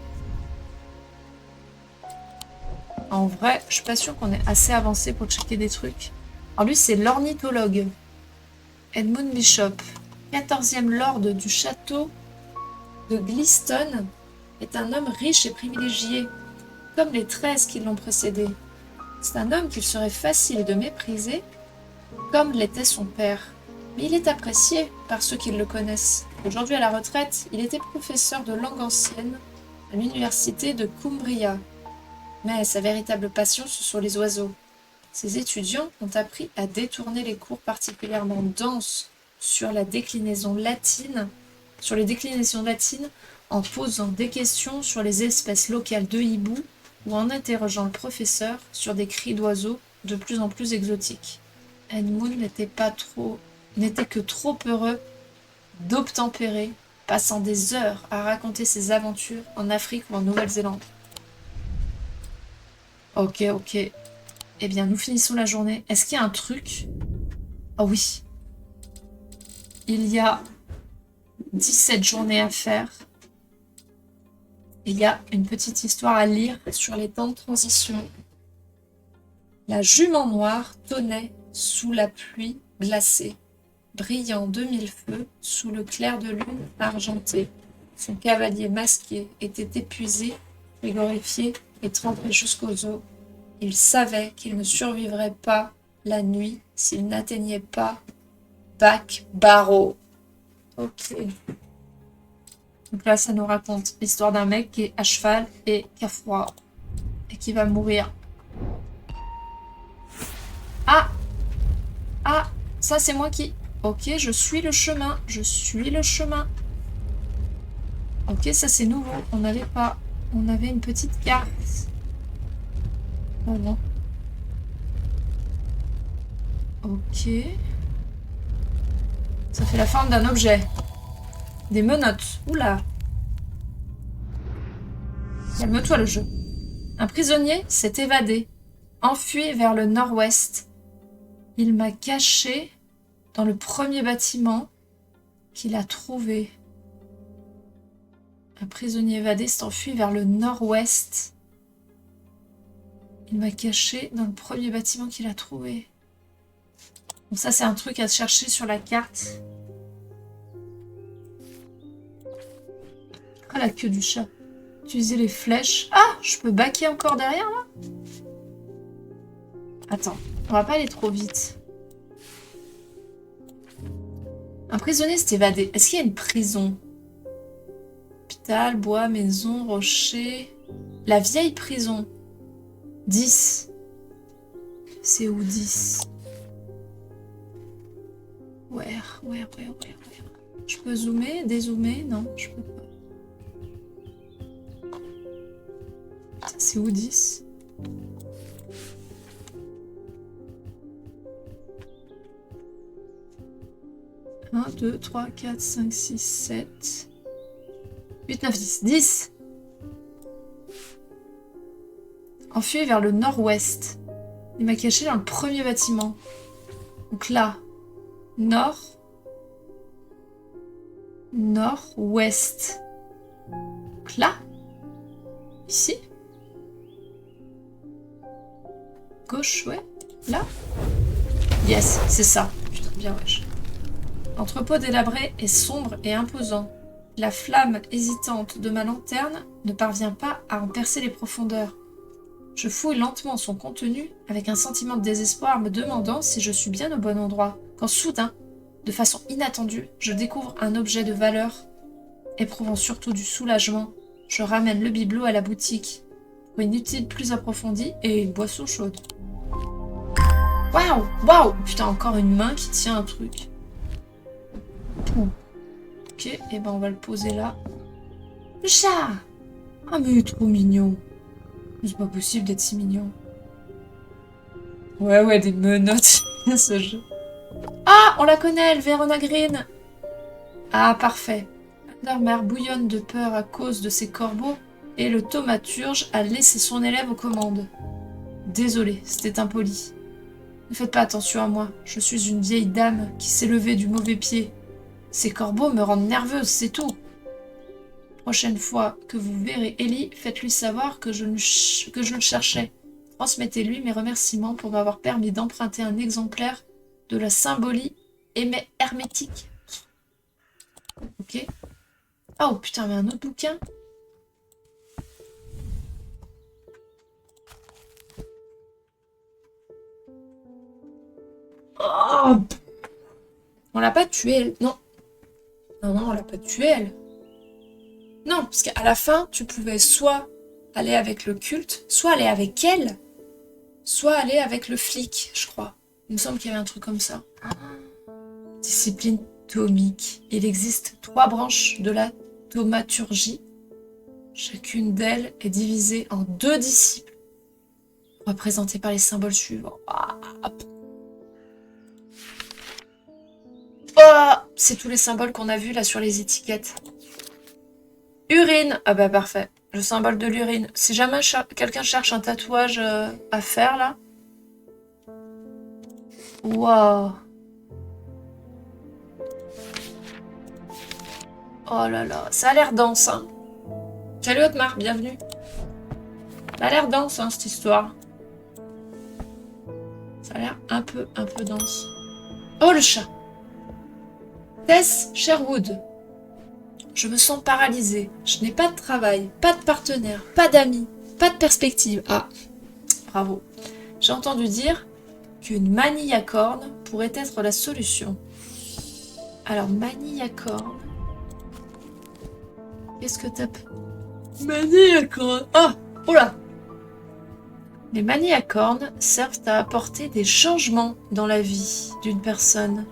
En vrai, je suis pas sûre qu'on est assez avancé pour checker des trucs. Alors lui, c'est l'ornithologue. Edmund Bishop, 14e lord du château de Gliston, est un homme riche et privilégié, comme les 13 qui l'ont précédé. C'est un homme qu'il serait facile de mépriser, comme l'était son père. Mais il est apprécié par ceux qui le connaissent. Aujourd'hui à la retraite, il était professeur de langue ancienne à l'université de Cumbria. Mais sa véritable passion, ce sont les oiseaux. Ses étudiants ont appris à détourner les cours particulièrement denses sur les déclinaisons latines en posant des questions sur les espèces locales de hibou ou en interrogeant le professeur sur des cris d'oiseaux de plus en plus exotiques. Edmund n'était que trop heureux d'obtempérer, passant des heures à raconter ses aventures en Afrique ou en Nouvelle-Zélande. Ok. Eh bien, nous finissons la journée. Est-ce qu'il y a un truc? Oh oui. Il y a 17 journées à faire. Il y a une petite histoire à lire sur les temps de transition. La jument noire tonnait sous la pluie glacée, brillant de mille feux sous le clair de lune argenté. Son cavalier masqué était épuisé, frigorifié et trempé jusqu'aux os. Il savait qu'il ne survivrait pas la nuit s'il n'atteignait pas Bac Barrow. Ok. Donc là, ça nous raconte l'histoire d'un mec qui est à cheval et qui a froid. Et qui va mourir. Ah! Ah! Ça, c'est moi qui... Ok, je suis le chemin. Ok, ça, c'est nouveau. On n'avait pas... On avait une petite carte. Oh non. Ok. Ça fait la forme d'un objet. Des menottes. Oula. Calme-toi le jeu. Un prisonnier s'est évadé, enfui vers le nord-ouest. Il m'a caché dans le premier bâtiment qu'il a trouvé. Un prisonnier évadé s'est enfui vers le nord-ouest. Il m'a caché dans le premier bâtiment qu'il a trouvé. Donc ça, c'est un truc à chercher sur la carte. Ah, la queue du chat. Utiliser les flèches. Ah, je peux baquer encore derrière, là? Attends, on va pas aller trop vite. Un prisonnier s'est évadé. Est-ce qu'il y a une prison? Hôpital, bois, maison, rocher... La vieille prison. 10. C'est où 10? Where. Je peux zoomer, dézoomer? Non, je peux pas. C'est où 10? Un, 2, 3, 4, 5, 6, 7... 8, 9, 10. 10! Enfui vers le nord-ouest. Il m'a caché dans le premier bâtiment. Donc là, nord, nord-ouest. Donc là, ici. Gauche, ouais. Là. Yes, c'est ça. Putain, bien wesh. L'entrepôt délabré est sombre et imposant. La flamme hésitante de ma lanterne ne parvient pas à en percer les profondeurs. Je fouille lentement son contenu avec un sentiment de désespoir me demandant si je suis bien au bon endroit, quand soudain, de façon inattendue, je découvre un objet de valeur. Éprouvant surtout du soulagement, je ramène le bibelot à la boutique pour une étude plus approfondie et une boisson chaude. Waouh! Putain, encore une main qui tient un truc. Ok, et ben on va le poser là. Le chat! Ah mais il est trop mignon. C'est pas possible d'être si mignon. Ouais, des menottes, ce jeu. Ah, on la connaît, le Verona Green. Ah, parfait. Andermer bouillonne de peur à cause de ses corbeaux et le thaumaturge a laissé son élève aux commandes. Désolé, c'était impoli. Ne faites pas attention à moi. Je suis une vieille dame qui s'est levée du mauvais pied. Ces corbeaux me rendent nerveuse, c'est tout. Prochaine fois que vous verrez Ellie, faites-lui savoir que je le cherchais. Transmettez-lui mes remerciements pour m'avoir permis d'emprunter un exemplaire de la symbolie hermétique. Ok. Oh putain, mais un autre bouquin. Oh, on l'a pas tuée, elle. Non. Non, non, on l'a pas tuée, elle. Non, parce qu'à la fin, tu pouvais soit aller avec le culte, soit aller avec elle, soit aller avec le flic, je crois. Il me semble qu'il y avait un truc comme ça. Discipline thomique. Il existe 3 branches de la thaumaturgie. Chacune d'elles est divisée en 2 disciples, représentés par les symboles suivants. Oh, c'est tous les symboles qu'on a vus là sur les étiquettes. Urine. Ah bah parfait. Le symbole de l'urine. Si jamais quelqu'un cherche un tatouage à faire là. Waouh. Oh là là. Ça a l'air dense, hein. Salut Otmar, bienvenue. Ça a l'air dense, hein, cette histoire. Ça a l'air un peu dense. Oh, le chat. Tess Sherwood. Je me sens paralysée. Je n'ai pas de travail, pas de partenaire, pas d'amis, pas de perspective. Ah, bravo. J'ai entendu dire qu'une manille à cornes pourrait être la solution. Alors, manille à cornes. Qu'est-ce que t'as... Manille à cornes. Ah, oh là. Les manilles à cornes servent à apporter des changements dans la vie d'une personne,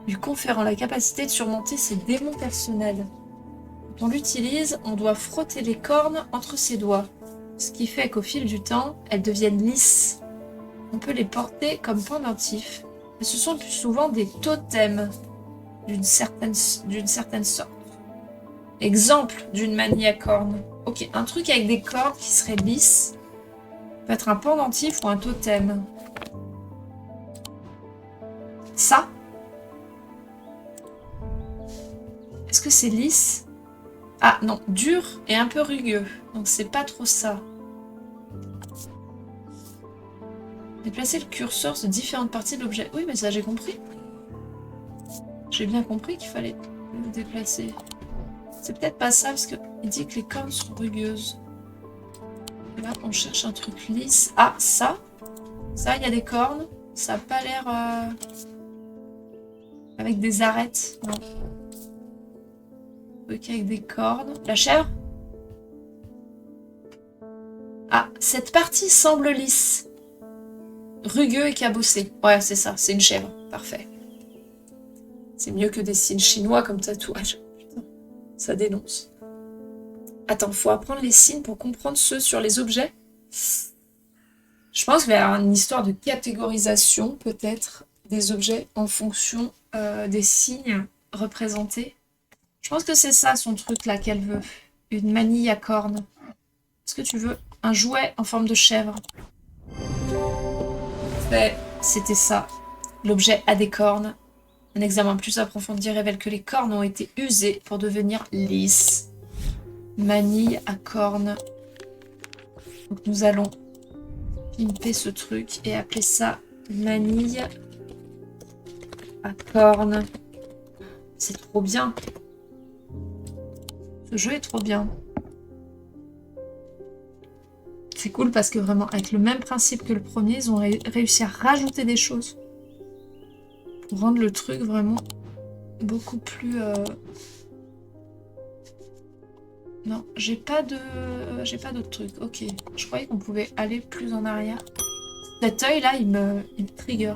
lui conférant la capacité de surmonter ses démons personnels. Quand on l'utilise, on doit frotter les cornes entre ses doigts, ce qui fait qu'au fil du temps, elles deviennent lisses. On peut les porter comme pendentifs, mais ce sont le plus souvent des totems d'une certaine sorte. Exemple d'une manille à cornes. Ok, un truc avec des cornes qui seraient lisses peut être un pendentif ou un totem. Ça? Est-ce que c'est lisse? Ah non, dur et un peu rugueux. Donc c'est pas trop ça. Déplacer le curseur sur différentes parties de l'objet. Oui, mais ça j'ai compris. J'ai bien compris qu'il fallait le déplacer. C'est peut-être pas ça, parce qu'il dit que les cornes sont rugueuses. Là, on cherche un truc lisse. Ah, ça. Ça, il y a des cornes. Ça n'a pas l'air... avec des arêtes. Non. Ok, avec des cornes. La chèvre? Ah, cette partie semble lisse. Rugueux et cabossé. Ouais, c'est ça. C'est une chèvre. Parfait. C'est mieux que des signes chinois comme tatouage. Putain, ça dénonce. Attends, faut apprendre les signes pour comprendre ceux sur les objets. Je pense qu'il va y avoir une histoire de catégorisation, peut-être, des objets en fonction des signes représentés. Je pense que c'est ça son truc là qu'elle veut. Une manille à cornes. Est-ce que tu veux un jouet en forme de chèvre? C'était ça. L'objet a des cornes. Un examen plus approfondi révèle que les cornes ont été usées pour devenir lisses. Manille à cornes. Donc nous allons pimper ce truc et appeler ça manille à cornes. C'est trop bien. Ce jeu est trop bien. C'est cool parce que vraiment, avec le même principe que le premier, ils ont réussi à rajouter des choses pour rendre le truc vraiment beaucoup plus... Non, j'ai pas d'autre truc. Ok, je croyais qu'on pouvait aller plus en arrière. Cet œil là, il me trigger.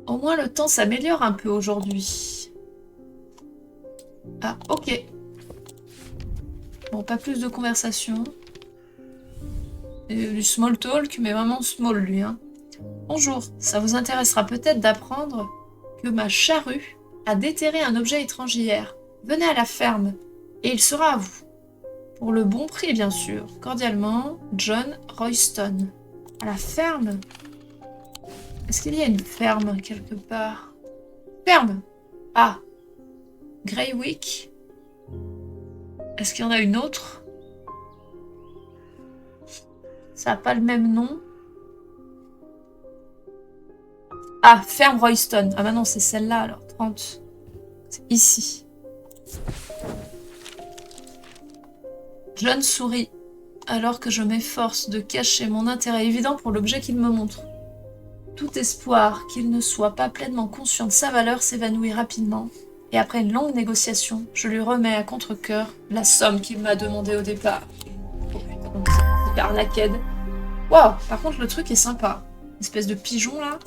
Au moins le temps s'améliore un peu aujourd'hui. Ah, ok. Bon, pas plus de conversation. Du small talk, mais vraiment small lui. Hein. Bonjour, ça vous intéressera peut-être d'apprendre que ma charrue a déterré un objet étrange hier. Venez à la ferme, et il sera à vous. Pour le bon prix, bien sûr. Cordialement, John Royston. À la ferme? Est-ce qu'il y a une ferme quelque part? Ferme! Ah! Greywick. Est-ce qu'il y en a une autre? Ça n'a pas le même nom. Ah, ferme Royston. Ah bah non, c'est celle-là alors. 30. C'est ici. John sourit, alors que je m'efforce de cacher mon intérêt évident pour l'objet qu'il me montre. Tout espoir qu'il ne soit pas pleinement conscient de sa valeur s'évanouit rapidement, et après une longue négociation, je lui remets à contre-cœur la somme qu'il m'a demandée au départ. Oh putain, c'est hyper naked. Waouh, par contre le truc est sympa. Espèce de pigeon là.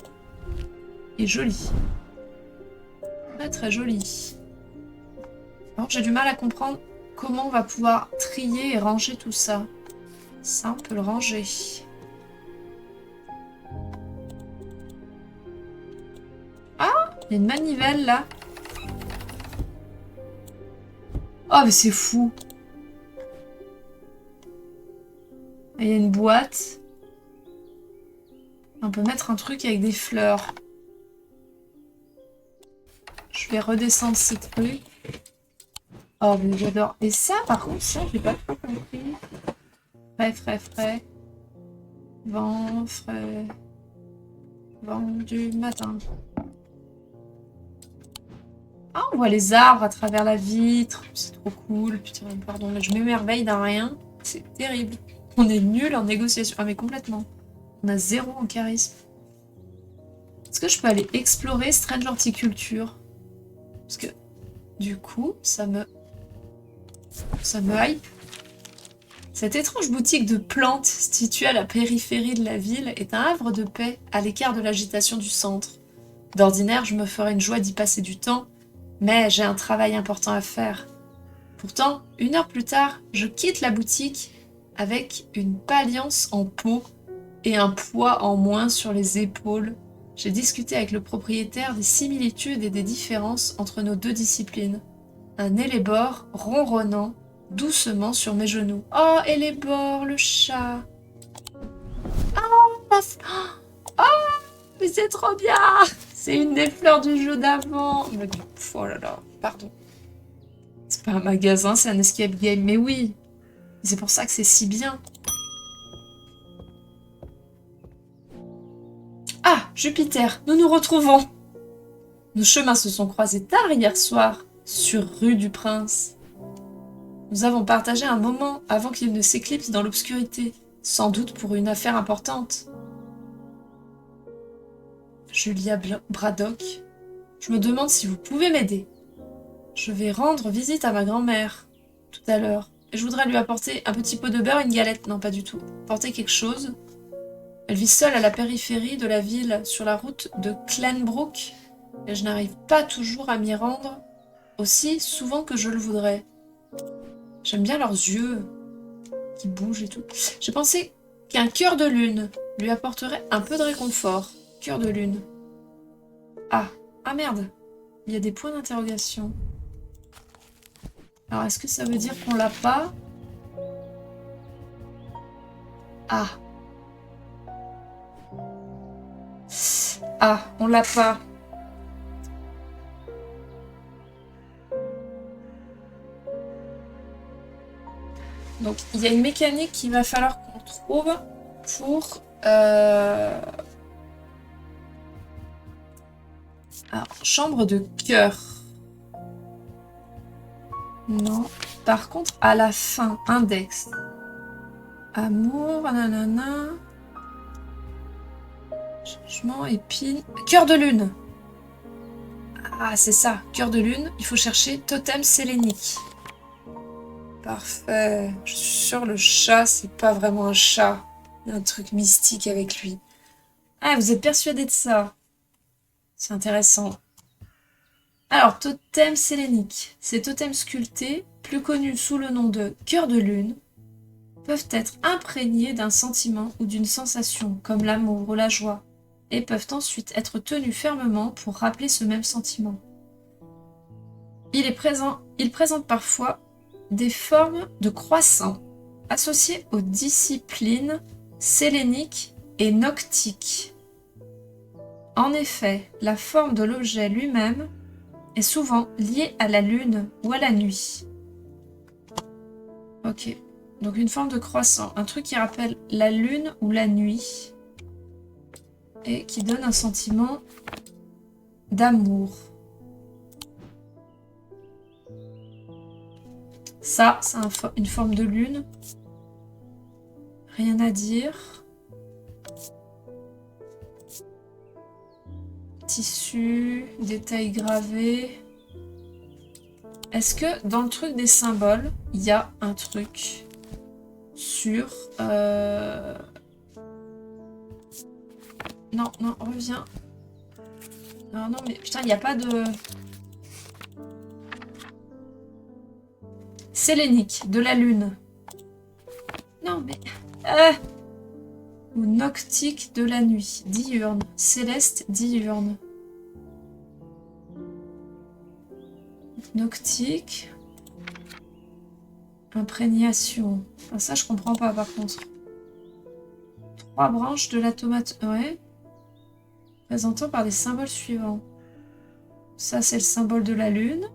Il est joli. Très très joli. Alors j'ai du mal à comprendre comment on va pouvoir trier et ranger tout ça. Ça, on peut le ranger. Ah, il y a une manivelle là. Oh, mais c'est fou. Il y a une boîte. On peut mettre un truc avec des fleurs. Je vais redescendre ces trucs. Oh, mais j'adore. Et ça, par contre, ça, j'ai pas trop compris. Frais. Vent, frais. Vent du matin. Ah, on voit les arbres à travers la vitre. C'est trop cool. Putain, pardon, mais je m'émerveille d'un rien. C'est terrible. On est nul en négociation. Ah, mais complètement. On a 0 en charisme. Est-ce que je peux aller explorer Strange Horticulture? Parce que, du coup, ça me hype. Cette étrange boutique de plantes située à la périphérie de la ville est un havre de paix à l'écart de l'agitation du centre. D'ordinaire, je me ferais une joie d'y passer du temps, mais j'ai un travail important à faire. Pourtant, 1 heure plus tard, je quitte la boutique avec une palliance en peau et un poids en moins sur les épaules. J'ai discuté avec le propriétaire des similitudes et des différences entre nos 2 disciplines. Un élébore ronronnant doucement sur mes genoux. Oh, élébore, le chat. Oh, mais c'est trop bien. C'est une des fleurs du jeu d'avant. Oh là là, pardon. C'est pas un magasin, c'est un escape game. Mais oui, c'est pour ça que c'est si bien. Ah, Jupiter, nous nous retrouvons. Nos chemins se sont croisés tard hier soir, sur rue du Prince. Nous avons partagé un moment avant qu'il ne s'éclipse dans l'obscurité, sans doute pour une affaire importante. Julia Braddock, je me demande si vous pouvez m'aider. Je vais rendre visite à ma grand-mère tout à l'heure, et je voudrais lui apporter un petit pot de beurre et une galette. Non, pas du tout. Apporter quelque chose. Elle vit seule à la périphérie de la ville, sur la route de Clanbrook, et je n'arrive pas toujours à m'y rendre aussi souvent que je le voudrais. J'aime bien leurs yeux qui bougent et tout. J'ai pensé qu'un cœur de lune lui apporterait un peu de réconfort. Cœur de lune. Ah, ah merde. Il y a des points d'interrogation. Alors, est-ce que ça veut dire qu'on l'a pas? Ah. Ah, on l'a pas. Donc, il y a une mécanique qu'il va falloir qu'on trouve pour... Alors, chambre de cœur. Non. Par contre, à la fin, index. Amour, nanana. Changement, épine. Cœur de lune. Ah, c'est ça, cœur de lune. Il faut chercher totem sélénique. Parfait. Je suis sûre le chat, c'est pas vraiment un chat. Il y a un truc mystique avec lui. Ah, vous êtes persuadé de ça? C'est intéressant. Alors, totem sélénique. Ces totems sculptés, plus connus sous le nom de cœur de lune, peuvent être imprégnés d'un sentiment ou d'une sensation, comme l'amour ou la joie, et peuvent ensuite être tenus fermement pour rappeler ce même sentiment. Il présente parfois des formes de croissants associées aux disciplines séléniques et noctiques. En effet, la forme de l'objet lui-même est souvent liée à la lune ou à la nuit. Ok. Donc une forme de croissant. Un truc qui rappelle la lune ou la nuit. Et qui donne un sentiment d'amour. Ça, c'est une forme de lune. Rien à dire. Tissu, détails gravés. Est-ce que dans le truc des symboles, il y a un truc sur... Non, non, reviens. Non, non, mais putain, il n'y a pas de... Sélénique, de la lune. Non, mais... Ou noctique de la nuit, diurne. Céleste diurne. Noctique. Imprégnation. Ah, ça, je comprends pas, par contre. 3 branches de la tomate... Ouais. Présentant par des symboles suivants. Ça, c'est le symbole de la lune.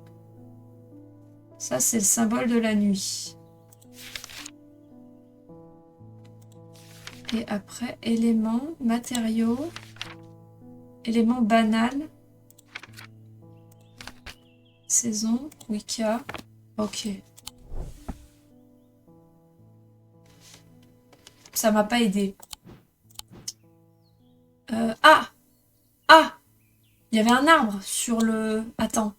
Ça, c'est le symbole de la nuit. Et après, éléments, matériaux, éléments banal, saison, Wicca. Ok. Ça m'a pas aidé. Ah! Ah! Il y avait un arbre sur le... Attends.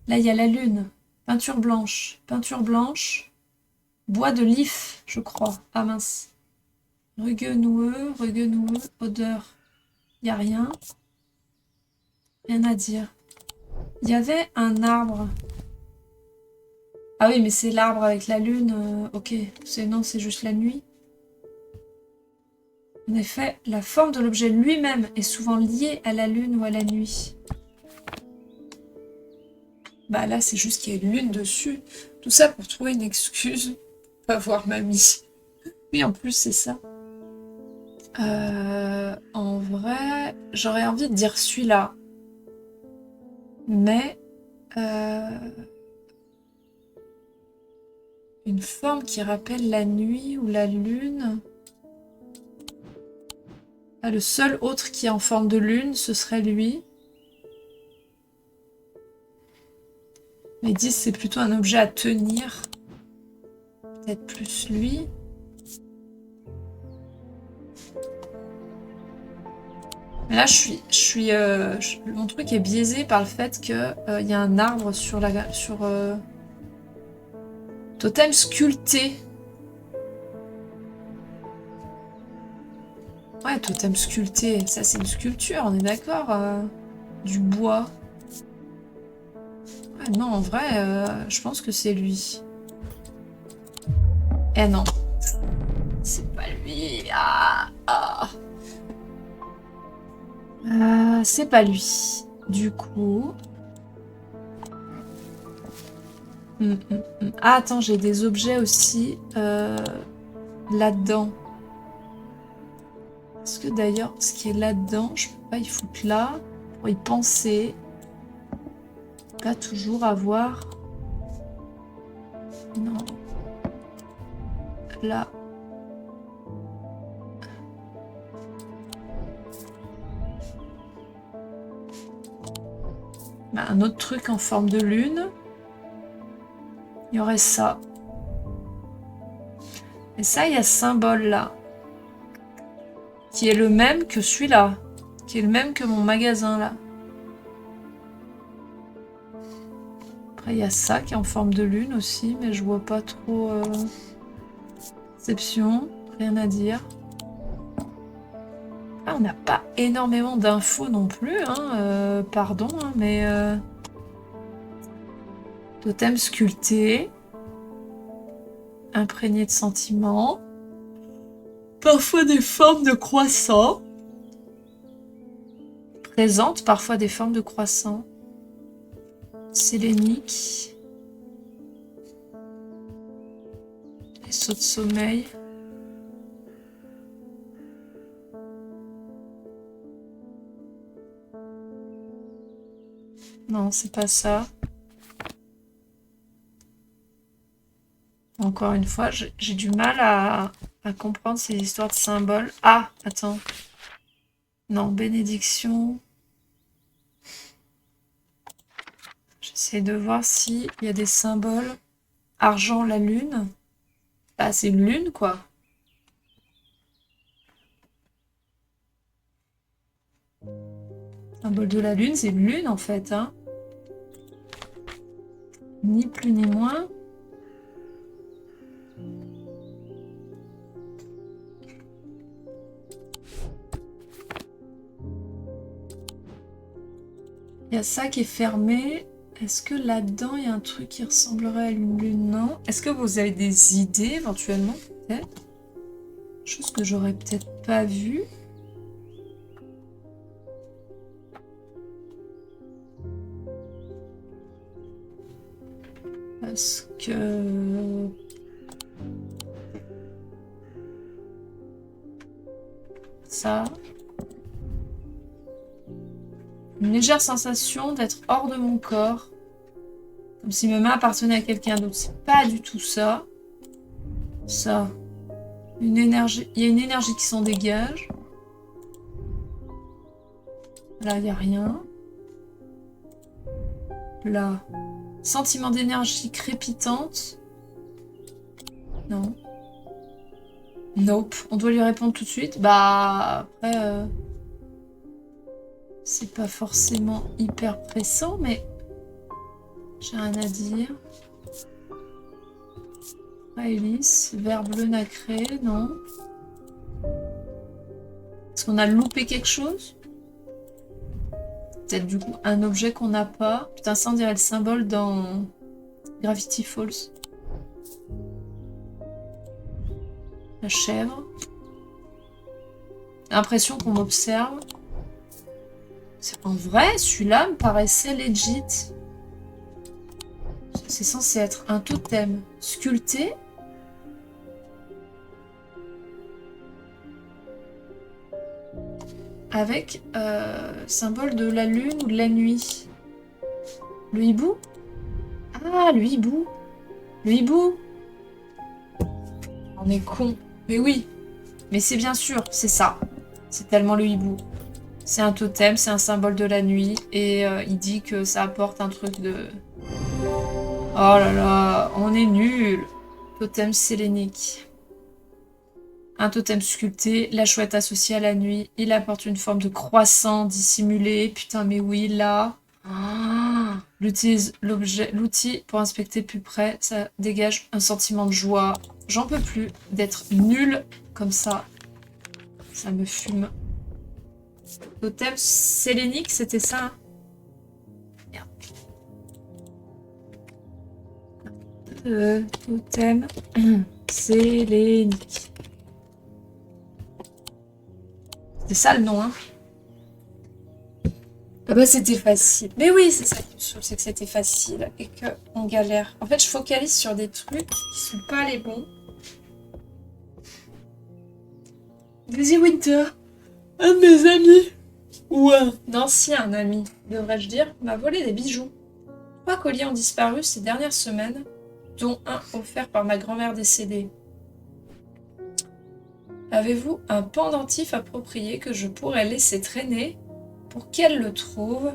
Là, il y a la lune. Peinture blanche. Peinture blanche. Bois de lif, je crois. Ah mince. Rugueux noueux, odeur. Il n'y a rien. Rien à dire. Il y avait un arbre. Ah oui, mais c'est l'arbre avec la lune. Ok. Non, c'est juste la nuit. En effet, la forme de l'objet lui-même est souvent liée à la lune ou à la nuit. Bah là, c'est juste qu'il y a une lune dessus. Tout ça pour trouver une excuse pour pas voir mamie. Oui, en plus, c'est ça. En vrai, j'aurais envie de dire celui-là. Mais... une forme qui rappelle la nuit ou la lune. Ah, le seul autre qui est en forme de lune, ce serait lui. Mais 10, c'est plutôt un objet à tenir. Peut-être plus lui. Mais là, mon truc est biaisé par le fait qu'il y a un arbre sur totem sculpté. Ouais, totem sculpté, ça c'est une sculpture, on est d'accord. Du bois. Ouais, non, en vrai, je pense que c'est lui. Eh non. C'est pas lui. C'est pas lui. Du coup... Ah, attends, j'ai des objets aussi là-dedans. Est-ce que d'ailleurs, ce qui est là-dedans, je peux pas y foutre là pour y penser. Pas toujours avoir... Non. Là. Bah, un autre truc en forme de lune. Il y aurait ça. Et ça, il y a ce symbole là. Qui est le même que celui-là. Qui est le même que mon magasin là. Après, il y a ça qui est en forme de lune aussi, mais je vois pas trop... Exception, rien à dire. Ah, on n'a pas énormément d'infos non plus, hein, pardon, hein, mais... Totem sculpté. Imprégné de sentiments. Parfois des formes de croissant. Présente parfois des formes de croissant. Sélénique. Les sauts de sommeil. Non, c'est pas ça. Encore une fois, j'ai du mal à comprendre ces histoires de symboles. Ah, attends. Non, bénédiction. J'essaie de voir s'il y a des symboles. Argent, la lune. Bah, c'est une lune, quoi. Symbole de la lune, c'est une lune, en fait, hein. Ni plus ni moins. Il y a ça qui est fermé. Est-ce que là-dedans, il y a un truc qui ressemblerait à une lune? Non. Est-ce que vous avez des idées, éventuellement, peut-être? Chose que j'aurais peut-être pas vue. Parce que... Ça... Une légère sensation d'être hors de mon corps. Comme si mes mains appartenaient à quelqu'un d'autre. C'est pas du tout ça. Ça. Une énergie. Il y a une énergie qui s'en dégage. Là, il n'y a rien. Là. Sentiment d'énergie crépitante. Non. Nope. On doit lui répondre tout de suite. Bah, après... C'est pas forcément hyper pressant, mais... J'ai rien à dire. Hélice, vert bleu nacré, non. Est-ce qu'on a loupé quelque chose? Peut-être du coup un objet qu'on n'a pas. Putain, ça on dirait le symbole dans Gravity Falls. La chèvre. L'impression qu'on m'observe. En vrai, celui-là me paraissait legit. C'est censé être un totem sculpté. Avec symbole de la lune ou de la nuit. Le hibou? Ah, le hibou. Le hibou. On est con. Mais oui. Mais c'est bien sûr, c'est ça. C'est tellement le hibou. C'est un totem, c'est un symbole de la nuit. Et il dit que ça apporte un truc de... Oh là là, on est nul. Totem sélénique. Un totem sculpté, la chouette associée à la nuit. Il apporte une forme de croissant dissimulé. Putain, mais oui, là. Ah, l'outil pour inspecter plus près. Ça dégage un sentiment de joie. J'en peux plus d'être nul comme ça. Ça me fume. Totem sélénique, c'était ça? Merde. Totem sélénique. C'est ça le nom, hein. Ah bah c'était facile. Mais oui, c'est ça qui me saoule, c'est que c'était facile et qu'on galère. En fait, je focalise sur des trucs qui sont pas les bons. Daisy Winter, un de mes amis, ou un ancien ami, devrais-je dire, m'a volé des bijoux. 3 colliers ont disparu ces dernières semaines, dont un offert par ma grand-mère décédée. Avez-vous un pendentif approprié que je pourrais laisser traîner pour qu'elle le trouve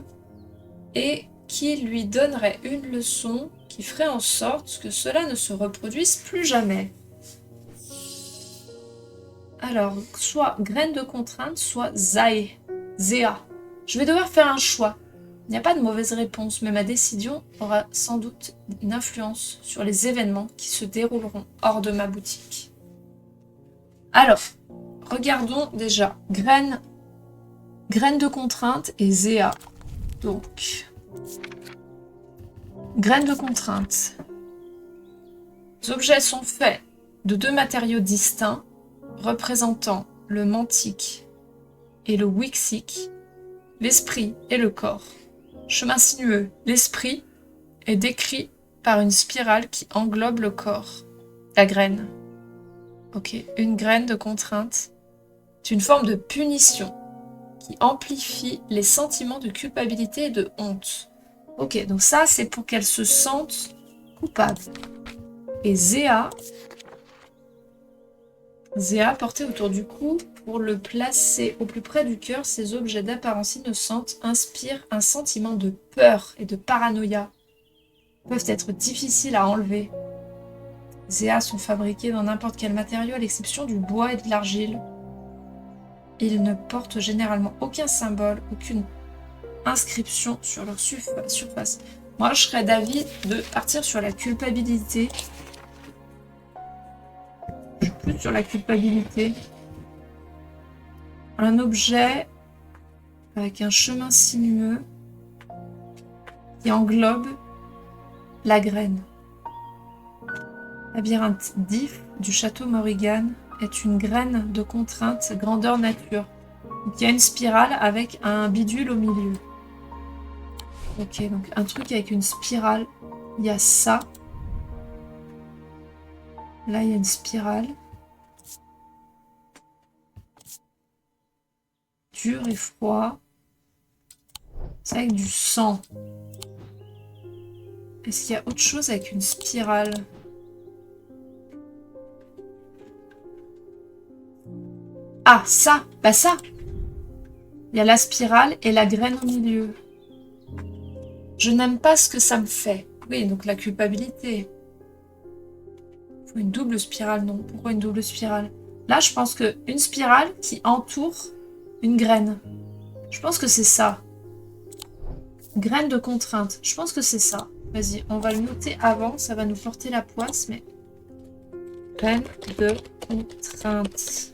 et qui lui donnerait une leçon qui ferait en sorte que cela ne se reproduise plus jamais? Alors, soit graine de contrainte, soit Zéa. Je vais devoir faire un choix. Il n'y a pas de mauvaise réponse, mais ma décision aura sans doute une influence sur les événements qui se dérouleront hors de ma boutique. Alors, regardons déjà. Graine de contrainte et Zéa. Donc, graine de contrainte. Les objets sont faits de 2 matériaux distincts représentant le mantique et le wixique, l'esprit et le corps. Chemin sinueux, l'esprit est décrit par une spirale qui englobe le corps. La graine. Ok, une graine de contrainte. C'est une forme de punition qui amplifie les sentiments de culpabilité et de honte. Ok, donc ça, c'est pour qu'elle se sente coupable. Et Zéa, porté autour du cou, pour le placer au plus près du cœur, ces objets d'apparence innocente inspirent un sentiment de peur et de paranoïa. Ils peuvent être difficiles à enlever. Zéa sont fabriqués dans n'importe quel matériau à l'exception du bois et de l'argile. Ils ne portent généralement aucun symbole, aucune inscription sur leur surface. Moi, je serais d'avis de partir sur la culpabilité. Je suis plus sur la culpabilité. Un objet avec un chemin sinueux qui englobe la graine. Labyrinthe d'If du château Morrigan est une graine de contrainte grandeur nature. Donc, il y a une spirale avec un bidule au milieu. Ok, donc un truc avec une spirale. Il y a ça. Là, il y a une spirale. Dur et froid. C'est avec du sang. Est-ce qu'il y a autre chose avec une spirale? Ah, ça! Bah ça! Il y a la spirale et la graine au milieu. Je n'aime pas ce que ça me fait. Oui, donc la culpabilité. Il faut une double spirale, non? Pourquoi une double spirale? Là, je pense qu'une spirale qui entoure une graine. Je pense que c'est ça. Graine de contrainte. Je pense que c'est ça. Vas-y, on va le noter avant. Ça va nous porter la poisse, mais... Graine de contrainte.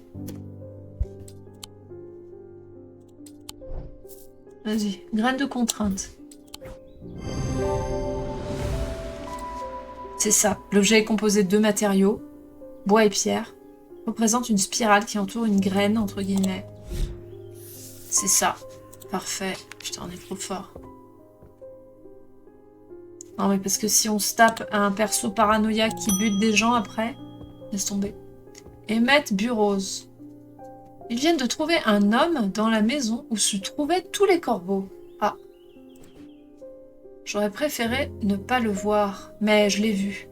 Vas-y, graine de contrainte. C'est ça. L'objet est composé de 2 matériaux, bois et pierre, représente une spirale qui entoure une graine, entre guillemets. C'est ça. Parfait. Putain, on est trop fort. Non, mais parce que si on se tape un perso paranoïaque qui bute des gens après, laisse tomber. Emmett Burroughs. Ils viennent de trouver un homme dans la maison où se trouvaient tous les corbeaux. Ah. J'aurais préféré ne pas le voir, mais je l'ai vu.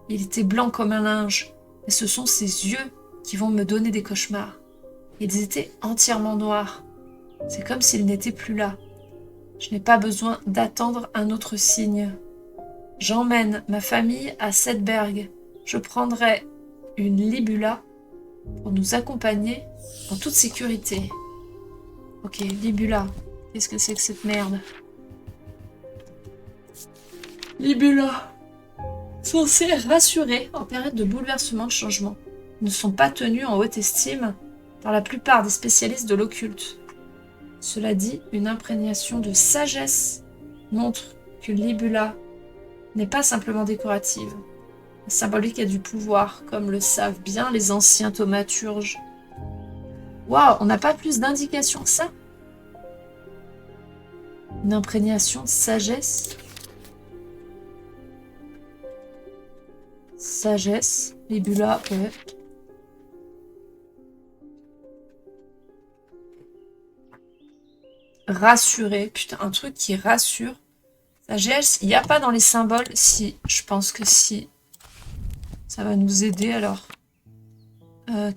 Il était blanc comme un linge, et ce sont ses yeux qui vont me donner des cauchemars. Ils étaient entièrement noirs. C'est comme s'il n'était plus là. Je n'ai pas besoin d'attendre un autre signe. J'emmène ma famille à Sedberg. Je prendrai une libula pour nous accompagner en toute sécurité. Ok, libula. Qu'est-ce que c'est que cette merde? Libula. Censés rassurer en période de bouleversement de changement. Ils ne sont pas tenus en haute estime par la plupart des spécialistes de l'occulte. Cela dit, une imprégnation de sagesse montre que Libula n'est pas simplement décorative. La symbolique a du pouvoir, comme le savent bien les anciens thaumaturges. Waouh, on n'a pas plus d'indications que ça? Une imprégnation de sagesse? Sagesse, Libula, ouais. Rassurer, putain, un truc qui rassure. Sagesse, il n'y a pas dans les symboles. Si, je pense que si. Ça va nous aider alors.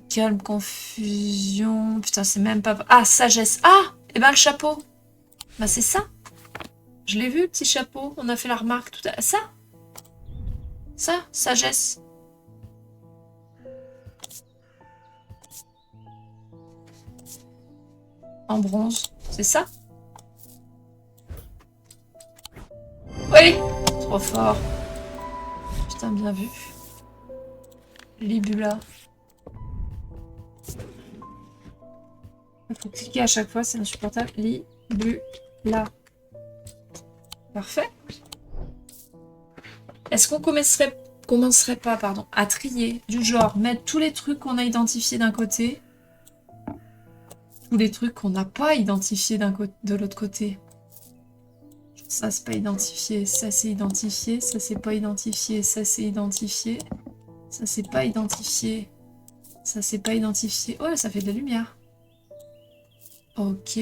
Calme, confusion. Putain, c'est même pas... Ah, sagesse. Ah, et ben le chapeau. Bah c'est ça. Je l'ai vu, le petit chapeau. On a fait la remarque tout à l'heure. Ça. Ça, sagesse. En bronze. C'est ça? Oui! Trop fort. Putain, bien vu. Libula. Il faut cliquer à chaque fois, c'est insupportable. Libula. Parfait. Est-ce qu'on commencerait pas, à trier du genre mettre tous les trucs qu'on a identifiés d'un côté, tous les trucs qu'on n'a pas identifiés de l'autre côté. Ça c'est pas identifié, ça c'est identifié, ça c'est pas identifié, ça c'est identifié, ça c'est pas identifié, ça c'est pas identifié. Oh, ça fait de la lumière. Ok.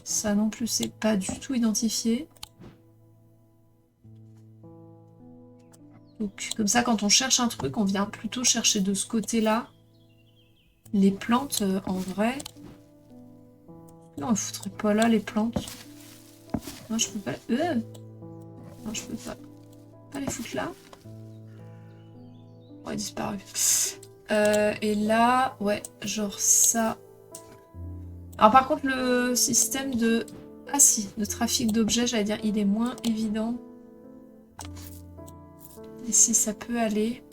Ça non plus, c'est pas du tout identifié. Donc, comme ça, quand on cherche un truc, on vient plutôt chercher de ce côté-là. Les plantes, en vrai... Non, on foutrait pas là, les plantes. Non, je peux pas... Non, je peux pas. Pas les foutre là. Ouais, disparu. Et là, ouais, genre ça. Alors par contre, le système de... Ah si, de trafic d'objets, j'allais dire, il est moins évident. Ici, ça peut aller.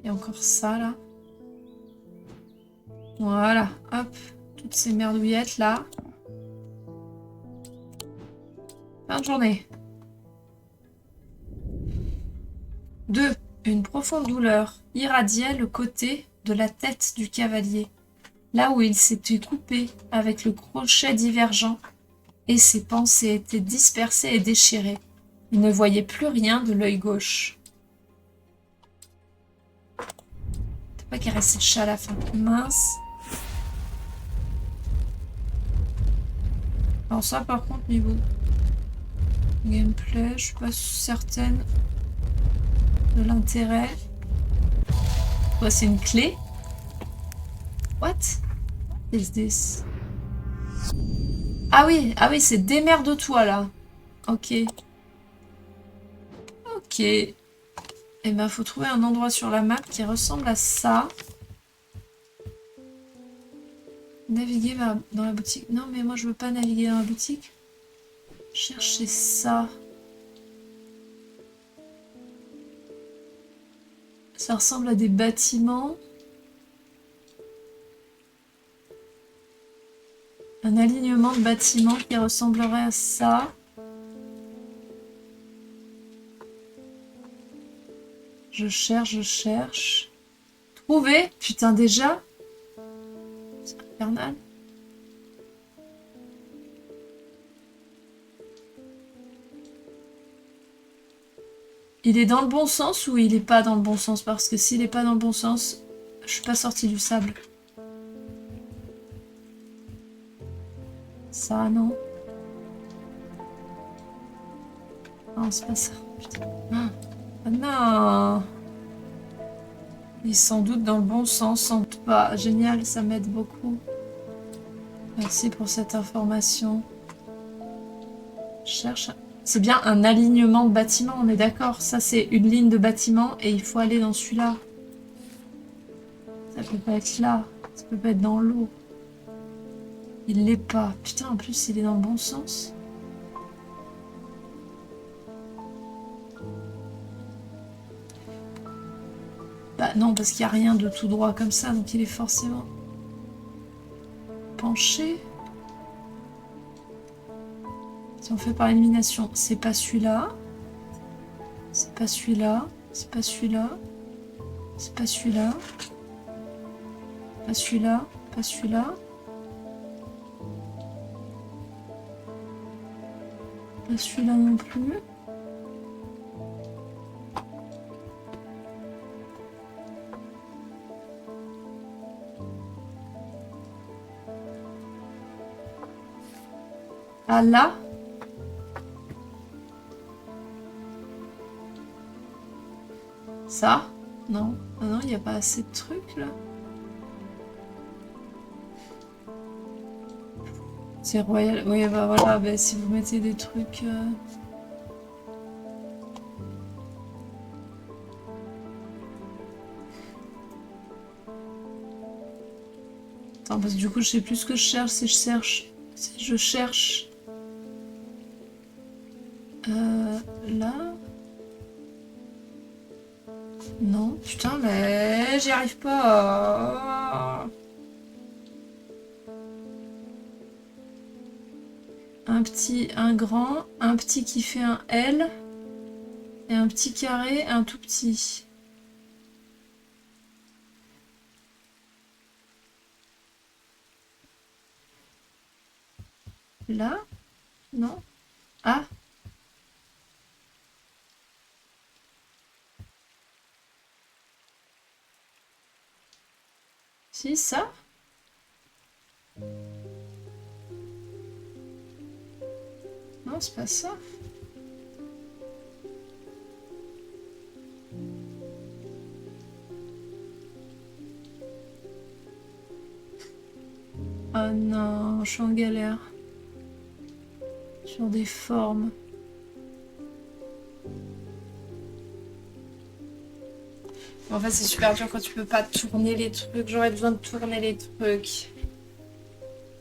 Et encore ça, là. Voilà, hop. Toutes ces merdouillettes, là. Fin de journée. 2. Une profonde douleur irradiait le côté de la tête du cavalier, là où il s'était coupé avec le crochet divergent, et ses pensées étaient dispersées et déchirées. Il ne voyait plus rien de l'œil gauche. T'as pas caressé le chat à la fin. Mince. Alors ça, par contre, niveau gameplay, je suis pas certaine de l'intérêt. Ouais, c'est une clé. What is this? Ah oui, c'est démerde-toi, là. Ok. Ok. Eh ben, faut trouver un endroit sur la map qui ressemble à ça. Naviguer dans la boutique. Non, mais moi, je veux pas naviguer dans la boutique. Chercher ça. Ça ressemble à des bâtiments. Un alignement de bâtiments qui ressemblerait à ça. Je cherche. Trouver? Putain, déjà? C'est infernal. Il est dans le bon sens ou il est pas dans le bon sens? Parce que s'il est pas dans le bon sens, je suis pas sortie du sable. Ça, non. Non, c'est pas ça. Putain. Ah non. Il est sans doute dans le bon sens, sans doute pas. Génial, ça m'aide beaucoup. Merci pour cette information. Cherche... C'est bien un alignement de bâtiment, on est d'accord. Ça, c'est une ligne de bâtiment et il faut aller dans celui-là. Ça peut pas être là. Ça peut pas être dans l'eau. Il l'est pas. Putain, en plus, il est dans le bon sens. Bah non, parce qu'il n'y a rien de tout droit comme ça, donc il est forcément penché. Si on fait par élimination, c'est pas celui-là. C'est pas celui-là. C'est pas celui-là. C'est pas celui-là. Pas celui-là. Pas celui-là. Pas celui-là non plus. Ah là. Ça? Non. Ah non, il n'y a pas assez de trucs là. C'est royal. Oui, bah voilà, bah, si vous mettez des trucs... Attends, parce que du coup, je sais plus ce que je cherche. Si je cherche... Si je cherche... Là... Non, putain, mais j'y arrive pas. Un petit, un grand, un petit qui fait un L, et un petit carré, un tout petit. Là? Non? Ah? Si, ça? Non, c'est pas ça. Oh non, je suis en galère. Sur des formes. En fait, c'est super dur quand tu peux pas tourner les trucs. J'aurais besoin de tourner les trucs.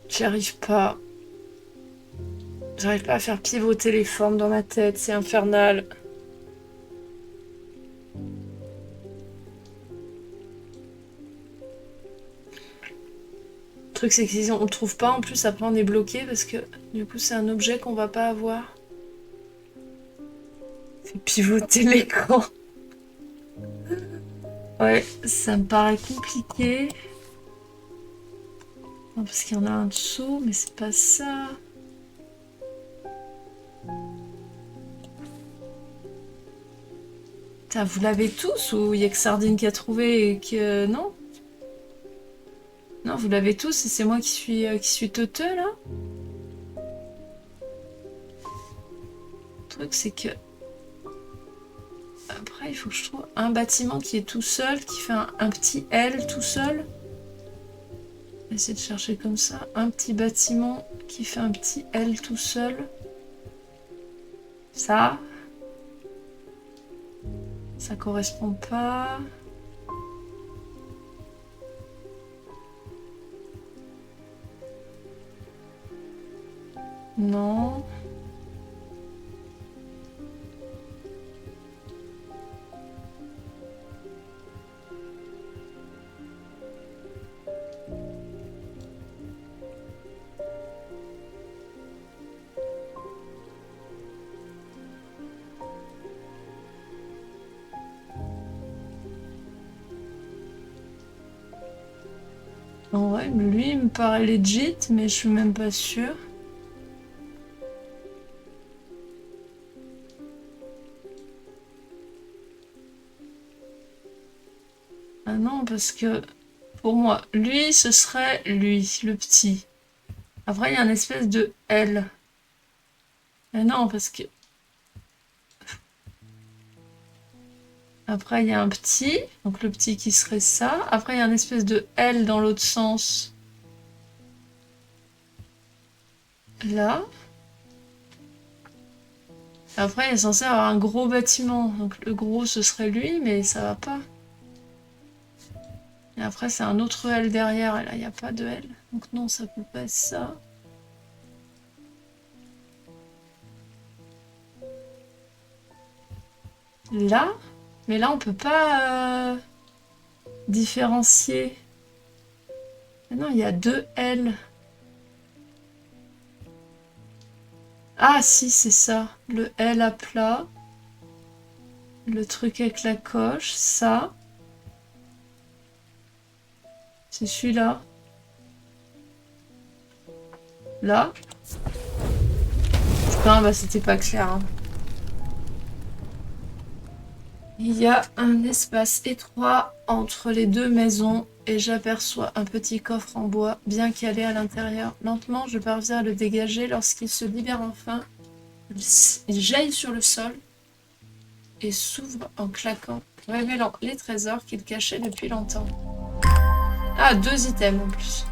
J'y arrive pas. J'arrive pas à faire pivoter les formes dans ma tête. C'est infernal. Le truc, c'est que si on le trouve pas, en plus, après, on est bloqué parce que du coup, c'est un objet qu'on va pas avoir. Fait pivoter l'écran. Ouais, ça me paraît compliqué. Non, parce qu'il y en a un dessous, mais c'est pas ça. Putain, vous l'avez tous ou il y a que Sardine qui a trouvé et que... Non? Non, vous l'avez tous et c'est moi qui suis teuteux, là? Le truc, c'est que... Après, il faut que je trouve un bâtiment qui est tout seul, qui fait un petit L tout seul. Je vais essayer de chercher comme ça. Un petit bâtiment qui fait un petit L tout seul. Ça. Ça correspond pas. Non. En vrai, lui, il me paraît legit, mais je suis même pas sûre. Ah non, parce que pour moi, lui, ce serait lui, le petit. Après, il y a une espèce de L. Mais non, parce que... Après, il y a un petit, donc le petit qui serait ça. Après, il y a une espèce de L dans l'autre sens. Là. Après, il est censé avoir un gros bâtiment. Donc le gros, ce serait lui, mais ça va pas. Et après, c'est un autre L derrière. Et là, il n'y a pas de L. Donc non, ça peut pas être ça. Là. Mais là, on peut pas différencier. Ah non, il y a deux L. Ah si, c'est ça. Le L à plat. Le truc avec la coche. Ça. C'est celui-là. Là. Putain, bah c'était pas clair. Hein. Il y a un espace étroit entre les deux maisons et j'aperçois un petit coffre en bois bien calé à l'intérieur. Lentement, je parviens à le dégager. Lorsqu'il se libère enfin, il jaillit sur le sol et s'ouvre en claquant, révélant les trésors qu'il cachait depuis longtemps. Ah, 2 items en plus.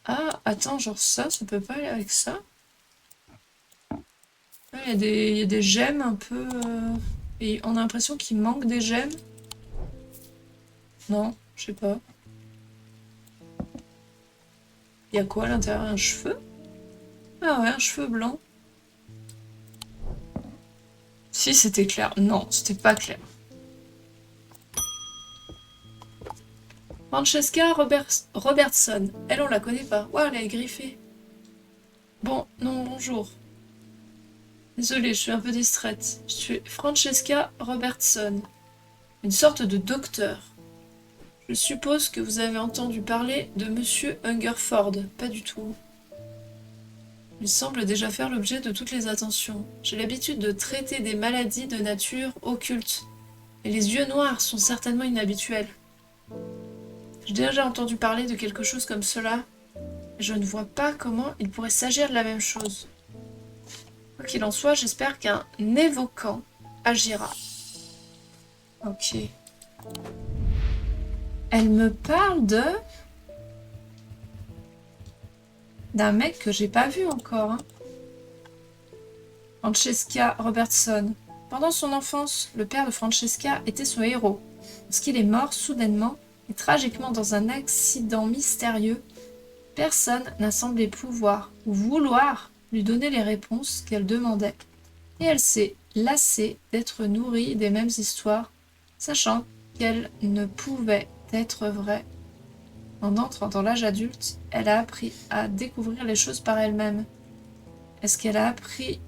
Ah, attends, genre ça peut pas aller avec ça? Il y a des gemmes un peu... Et on a l'impression qu'il manque des gemmes. Non, je sais pas. Il y a quoi à l'intérieur? Un cheveu? Ah ouais, un cheveu blanc. Si, c'était clair. Non, c'était pas clair. Francesca Robertson. Elle, on la connaît pas. Ouais, elle est griffée. Bon, non, bonjour. Désolée, je suis un peu distraite. Je suis Francesca Robertson. Une sorte de docteur. Je suppose que vous avez entendu parler de Monsieur Hungerford. Pas du tout. Il semble déjà faire l'objet de toutes les attentions. J'ai l'habitude de traiter des maladies de nature occulte. Et les yeux noirs sont certainement inhabituels. J'ai déjà entendu parler de quelque chose comme cela. Je ne vois pas comment il pourrait s'agir de la même chose. Quoi qu'il en soit, j'espère qu'un évoquant agira. Ok. Elle me parle d'un mec que j'ai pas vu encore. Hein. Francesca Robertson. Pendant son enfance, le père de Francesca était son héros. Lorsqu'il est mort soudainement et tragiquement dans un accident mystérieux, personne n'a semblé pouvoir ou vouloir lui donner les réponses qu'elle demandait. Et elle s'est lassée d'être nourrie des mêmes histoires, sachant qu'elles ne pouvaient être vraies. En entrant dans l'âge adulte, elle a appris à découvrir les choses par elle-même. Est-ce qu'elle a appris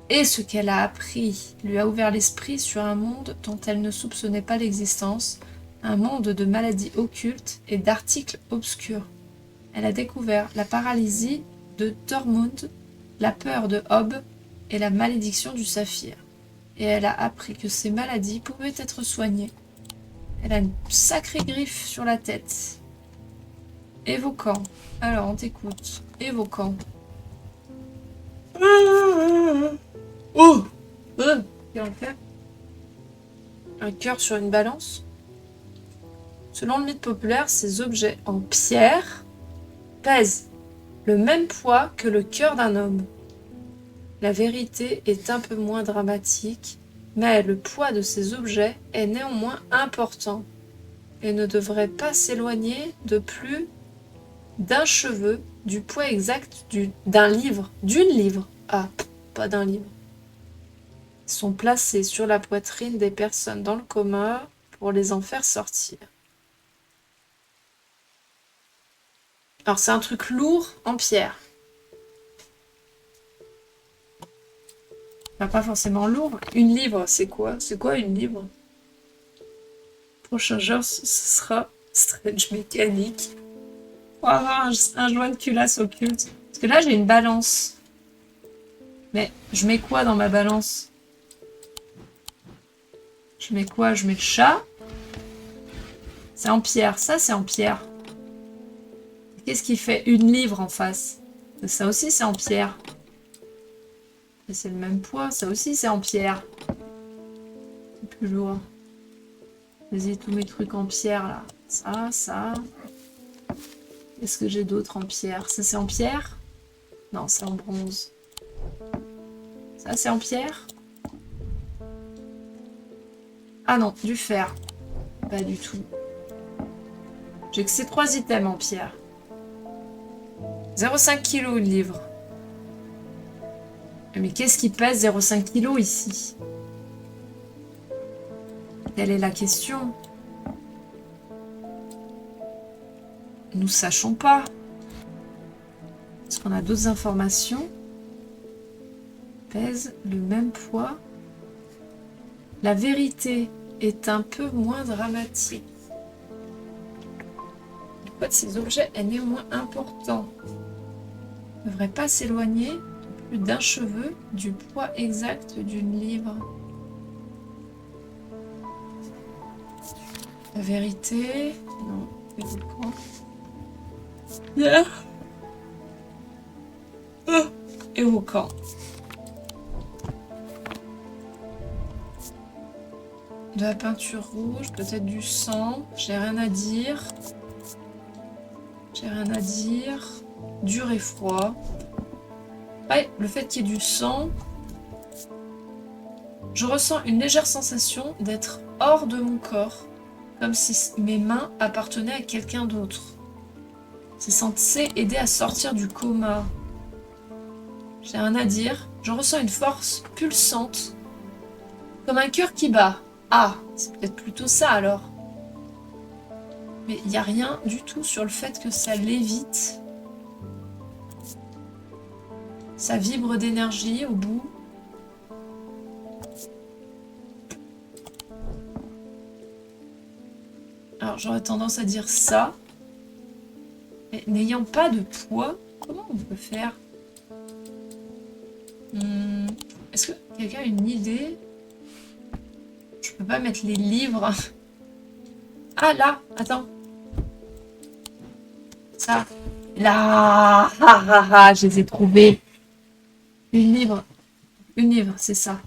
Et ce qu'elle a appris lui a ouvert l'esprit sur un monde dont elle ne soupçonnait pas l'existence, un monde de maladies occultes et d'articles obscurs. Elle a découvert la paralysie de Tormund, la peur de Hob et la malédiction du saphir. Et elle a appris que ces maladies pouvaient être soignées. Elle a une sacrée griffe sur la tête. Évoquant. Alors, on t'écoute. Évoquant. Oh Et un cœur. Un cœur sur une balance. Selon le mythe populaire, ces objets en pierre pèsent le même poids que le cœur d'un homme. La vérité est un peu moins dramatique, mais le poids de ces objets est néanmoins important et ne devrait pas s'éloigner de plus d'un cheveu du poids exact d'un livre. D'une livre. Ah, pas d'un livre. Ils sont placés sur la poitrine des personnes dans le coma pour les en faire sortir. Alors c'est un truc lourd en pierre. Enfin, pas forcément lourd. Une livre, c'est quoi? C'est quoi une livre? Prochain genre, ce sera Strange Mécanique. Pour avoir un joint de culasse occulte. Parce que là, j'ai une balance. Mais je mets quoi dans ma balance? Je mets quoi? Je mets le chat. C'est en pierre. Ça, c'est en pierre. Qu'est-ce qui fait une livre en face? Ça aussi, c'est en pierre. Et c'est le même poids. Ça aussi, c'est en pierre. C'est plus lourd. Vas-y, tous mes trucs en pierre, là. Ça, ça. Qu'est-ce que j'ai d'autre en pierre? Ça, c'est en pierre? Non, c'est en bronze. Ça, c'est en pierre? Ah non, du fer. Pas du tout. J'ai que ces 3 items en pierre. 0,5 kg une livre. Mais qu'est-ce qui pèse 0,5 kg ici? Quelle est la question? Nous sachons pas. Est-ce qu'on a d'autres informations? Pèse le même poids. La vérité est un peu moins dramatique. Le poids de ces objets est néanmoins important. Ne devrait pas s'éloigner de plus d'un cheveu du poids exact d'une livre. La vérité... Non, évoquant. Yeah. Évoquant. De la peinture rouge, peut-être du sang. J'ai rien à dire. J'ai rien à dire. Dur et froid. Ouais, le fait qu'il y ait du sang. Je ressens une légère sensation d'être hors de mon corps. Comme si mes mains appartenaient à quelqu'un d'autre. C'est censé aider à sortir du coma. J'ai rien à dire. Je ressens une force pulsante. Comme un cœur qui bat. Ah, c'est peut-être plutôt ça alors. Mais il n'y a rien du tout sur le fait que ça lévite. Ça vibre d'énergie au bout. Alors j'aurais tendance à dire ça. Mais n'ayant pas de poids, comment on peut faire? Est-ce que quelqu'un a une idée? Je peux pas mettre les livres. Ah là, attends. Ça. Là, je les ai trouvés. Une livre. Une livre, c'est ça.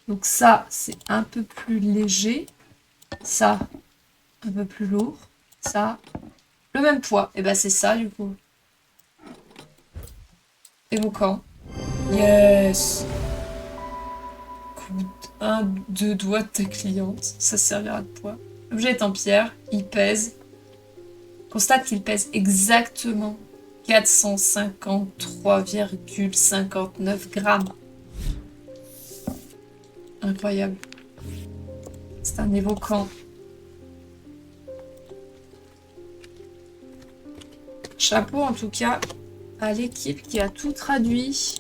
Donc ça, c'est un peu plus léger. Ça, un peu plus lourd. Ça, le même poids. Et ben c'est ça du coup. Évoquant. Yes. Écoute, un, deux doigts de ta cliente. Ça servira de poids. L'objet est en pierre. Il pèse. Constate qu'il pèse exactement 453,59 grammes. Incroyable. C'est un évoquant. Chapeau en tout cas à l'équipe qui a tout traduit.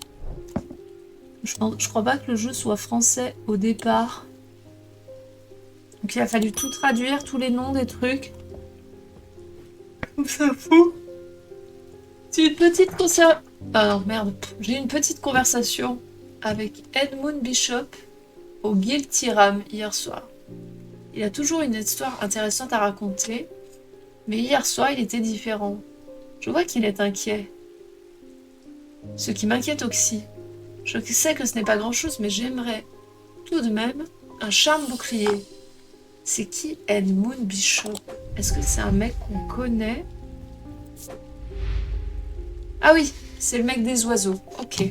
Je crois pas que le jeu soit français au départ. Donc il a fallu tout traduire, tous les noms des trucs. Ça fout. C'est une petite conversation. Ah non, merde. J'ai une petite conversation avec Edmund Bishop au Guilty Ram hier soir. Il a toujours une histoire intéressante à raconter, mais hier soir il était différent. Je vois qu'il est inquiet. Ce qui m'inquiète aussi. Je sais que ce n'est pas grand-chose, mais j'aimerais tout de même un charme bouclier. C'est qui Edmund Bishop? Est-ce que c'est un mec qu'on connaît? Ah oui, c'est le mec des oiseaux. Ok.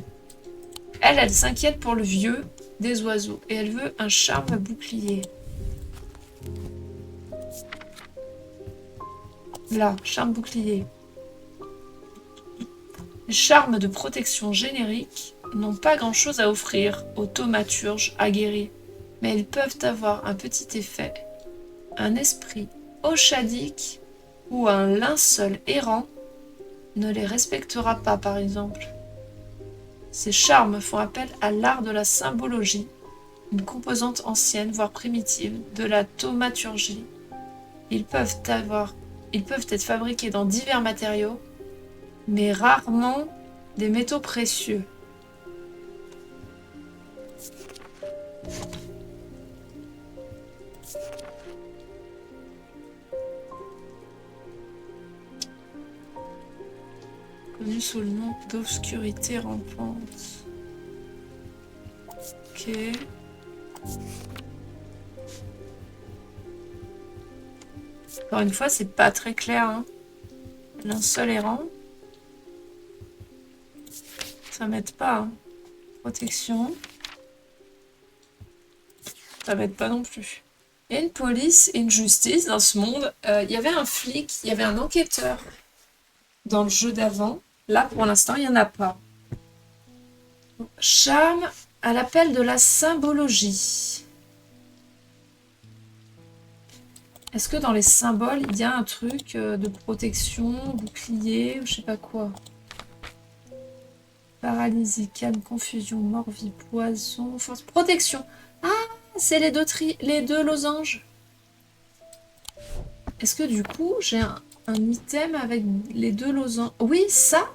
Elle s'inquiète pour le vieux des oiseaux et elle veut un charme bouclier. Là, charme bouclier. Les charmes de protection génériques n'ont pas grand-chose à offrir aux thaumaturges aguerris, mais ils peuvent avoir un petit effet. Un esprit oshadique ou un linceul errant ne les respectera pas, par exemple. Ces charmes font appel à l'art de la symbologie, une composante ancienne, voire primitive, de la thaumaturgie. Ils peuvent être fabriqués dans divers matériaux, mais rarement des métaux précieux. Connu sous le nom d'obscurité rampante. Ok. Encore une fois, c'est pas très clair. Hein. Linceul errant. Ça m'aide pas. Hein. Protection. Ça m'aide pas non plus. Il y a une police et une justice dans ce monde. Il y avait un flic, il y avait un enquêteur dans le jeu d'avant. Là, pour l'instant, il n'y en a pas. Charme à l'appel de la symbologie. Est-ce que dans les symboles, il y a un truc de protection, bouclier, ou je sais pas quoi? Paralysie, calme, confusion, mort, vie, poison, force, protection. Ah, c'est les deux losanges. Est-ce que du coup, j'ai un item avec les deux losanges? Oui, ça.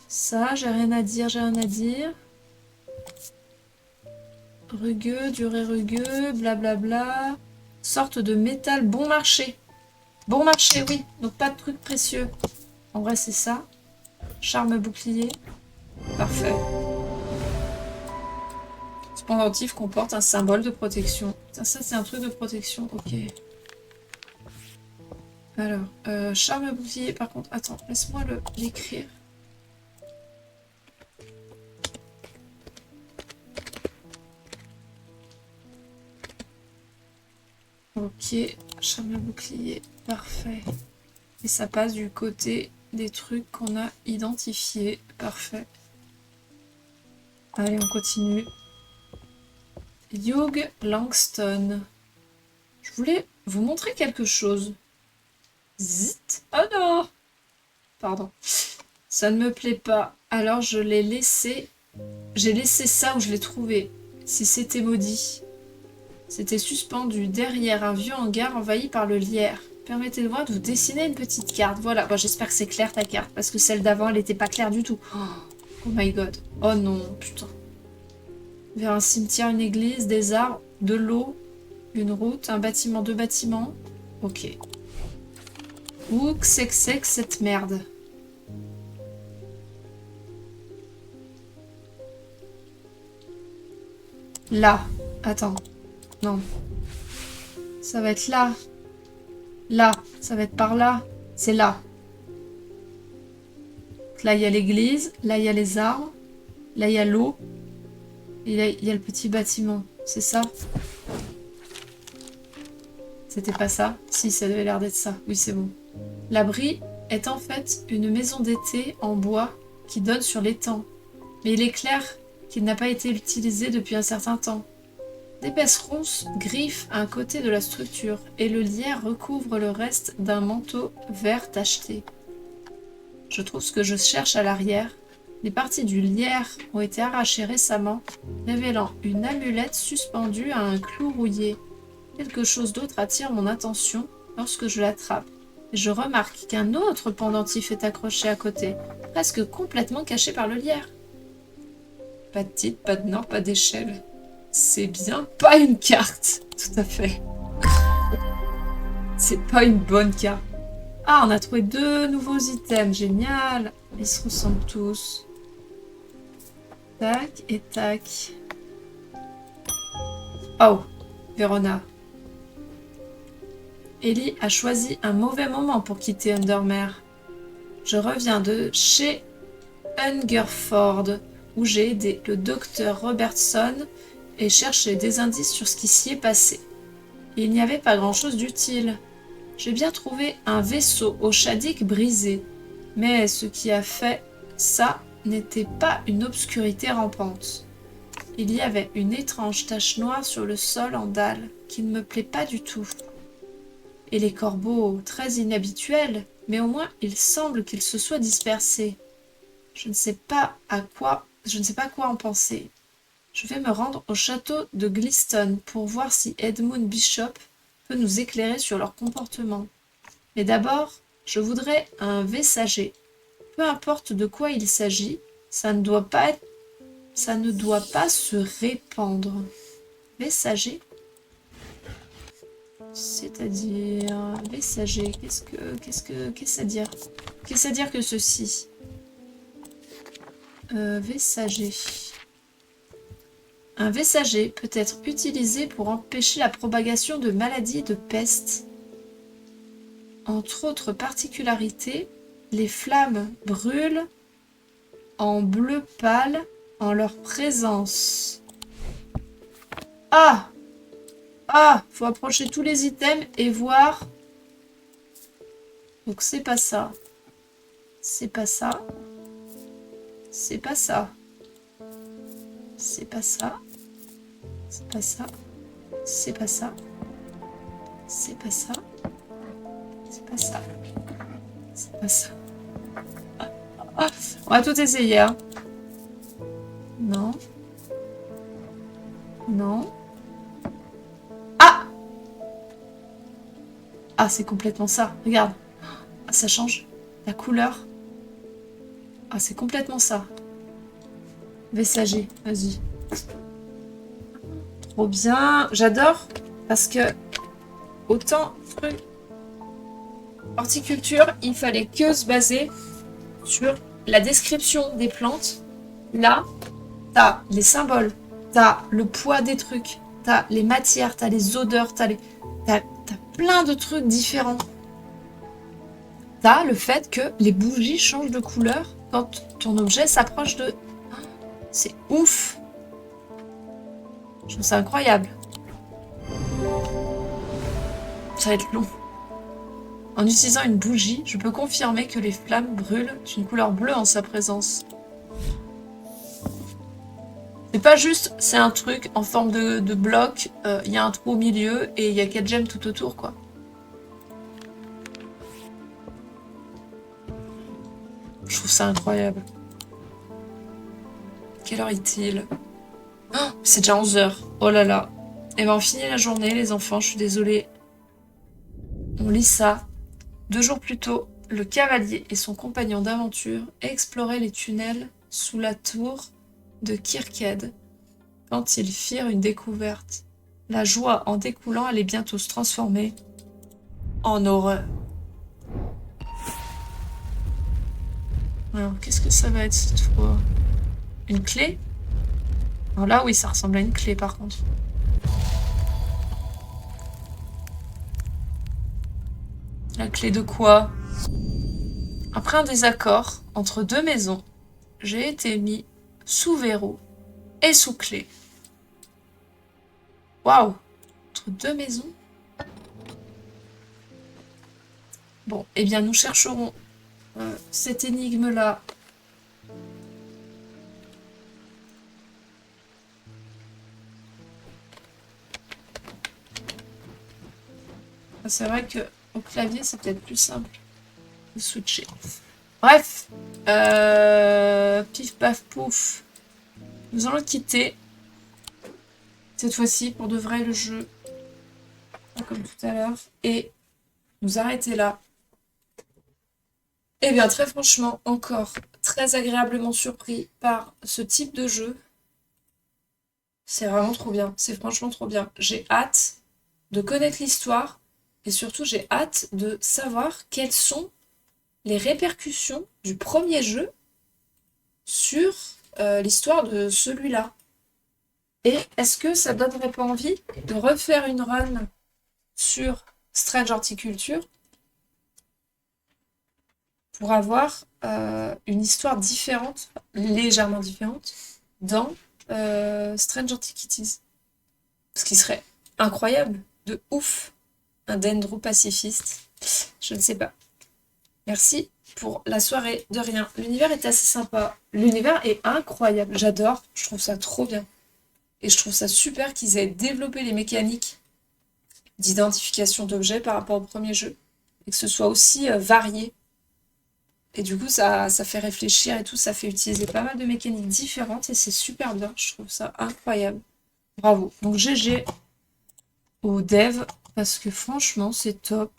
Ça, j'ai rien à dire, j'ai rien à dire. Rugueux, durée rugueux, blablabla. Sorte de métal bon marché. Bon marché, oui. Donc pas de trucs précieux. En vrai, c'est ça. Charme bouclier. Parfait. Ce pendentif comporte un symbole de protection. Ça c'est un truc de protection. Ok. Alors, charme bouclier, par contre, attends, laisse-moi l'écrire. Ok, charme bouclier, parfait. Et ça passe du côté des trucs qu'on a identifiés. Parfait. Allez, on continue. Hugh Langston. Je voulais vous montrer quelque chose. Zit. Oh non! Pardon. Ça ne me plaît pas. Alors je l'ai laissé. J'ai laissé ça où je l'ai trouvé. Si c'était maudit. C'était suspendu derrière un vieux hangar envahi par le lierre. Permettez-moi de vous dessiner une petite carte. Voilà. Bon, j'espère que c'est clair ta carte. Parce que celle d'avant, elle n'était pas claire du tout. Oh my god. Oh non, putain. Vers un cimetière, une église, des arbres, de l'eau. Une route, un bâtiment, deux bâtiments. Ok. Où que c'est que cette merde? Là. Attends. Non. Ça va être là. Là. Ça va être par là. C'est là. Là, il y a l'église. Là, il y a les arbres. Là, il y a l'eau. Et là, il y a le petit bâtiment. C'est ça? C'était pas ça? Si, ça avait l'air d'être ça. Oui, c'est bon. L'abri est en fait une maison d'été en bois qui donne sur l'étang. Mais il est clair qu'il n'a pas été utilisé depuis un certain temps. D'épaisses ronces griffent à un côté de la structure et le lierre recouvre le reste d'un manteau vert tacheté. Je trouve ce que je cherche à l'arrière. Les parties du lierre ont été arrachées récemment, révélant une amulette suspendue à un clou rouillé. Quelque chose d'autre attire mon attention lorsque je l'attrape. Et je remarque qu'un autre pendentif est accroché à côté, presque complètement caché par le lierre. Pas de titre, pas de nom, pas d'échelle. C'est bien pas une carte. Tout à fait. C'est pas une bonne carte. Ah, on a trouvé 2 nouveaux items. Génial. Ils se ressemblent tous. Tac et tac. Oh, Verona. Ellie a choisi un mauvais moment pour quitter Undermere. Je reviens de chez Hungerford, où j'ai aidé le docteur Robertson et cherché des indices sur ce qui s'y est passé. Il n'y avait pas grand-chose d'utile. J'ai bien trouvé un vaisseau au shaddick brisé, mais ce qui a fait ça n'était pas une obscurité rampante. Il y avait une étrange tache noire sur le sol en dalle qui ne me plaît pas du tout. Et les corbeaux, très inhabituels, mais au moins il semble qu'ils se soient dispersés. Je ne sais pas quoi en penser. Je vais me rendre au château de Gliston pour voir si Edmund Bishop peut nous éclairer sur leur comportement. Mais d'abord, je voudrais un Vessager. Peu importe de quoi il s'agit, ça ne doit pas se répandre. Vessager? C'est-à-dire Vessager, qu'est-ce que ça dire? Qu'est-ce à dire que ceci? Vessager. Un Vessager peut être utilisé pour empêcher la propagation de maladies et de peste. Entre autres particularités, les flammes brûlent en bleu pâle en leur présence. Ah! Ah! Faut approcher tous les items et voir. Donc c'est pas ça. C'est pas ça. C'est pas ça. C'est pas ça. C'est pas ça. C'est pas ça. C'est pas ça. C'est pas ça. C'est pas ça. Ah, on va tout essayer, hein. Non. Non. Ah! Ah, c'est complètement ça. Regarde. Ah, ça change. La couleur. Ah, c'est complètement ça. Vessager, vas-y. Trop bien. J'adore. Parce que autant truc horticulture, il fallait que se baser sur la description des plantes. Là, t'as les symboles, t'as le poids des trucs, t'as les matières, t'as les odeurs, t'as plein de trucs différents. T'as le fait que les bougies changent de couleur quand ton objet s'approche de... C'est ouf! Je trouve ça incroyable. Ça va être long. En utilisant une bougie, je peux confirmer que les flammes brûlent d'une couleur bleue en sa présence. C'est pas juste, c'est un truc en forme de bloc, il y a un trou au milieu et il y a 4 gemmes tout autour, quoi. Je trouve ça incroyable. Quelle heure est-il? Oh, c'est déjà 11h. Oh là là. Et ben on finit la journée, les enfants, je suis désolée. On lit ça. 2 jours plus tôt, le cavalier et son compagnon d'aventure exploraient les tunnels sous la tour de Kirkhead quand ils firent une découverte. La joie en découlant allait bientôt se transformer en horreur. Alors, qu'est-ce que ça va être cette fois? Une clé? Alors là, oui, ça ressemble à une clé par contre. La clé de quoi? Après un désaccord entre deux maisons, j'ai été mis sous verrou et sous clé. Waouh! Entre deux maisons? Bon, eh bien, nous chercherons cette énigme-là. C'est vrai que au clavier, c'est peut-être plus simple de switcher. Bref, pif paf pouf. Nous allons quitter cette fois-ci pour de vrai le jeu, comme tout à l'heure, et nous arrêter là. Eh bien, très franchement, encore très agréablement surpris par ce type de jeu. C'est vraiment trop bien, c'est franchement trop bien. J'ai hâte de connaître l'histoire et surtout j'ai hâte de savoir quelles sont les répercussions du premier jeu sur l'histoire de celui-là. Et est-ce que ça donnerait pas envie de refaire une run sur Strange Horticulture pour avoir une histoire différente, légèrement différente, dans Strange Antiquities. Ce qui serait incroyable, de ouf, un dendro pacifiste. Je ne sais pas. Merci pour la soirée, de rien. L'univers est assez sympa. L'univers est incroyable, j'adore, je trouve ça trop bien. Et je trouve ça super qu'ils aient développé les mécaniques d'identification d'objets par rapport au premier jeu. Et que ce soit aussi varié. Et du coup, ça fait réfléchir et tout, ça fait utiliser pas mal de mécaniques différentes et c'est super bien, je trouve ça incroyable. Bravo. Donc GG aux devs, parce que franchement, c'est top.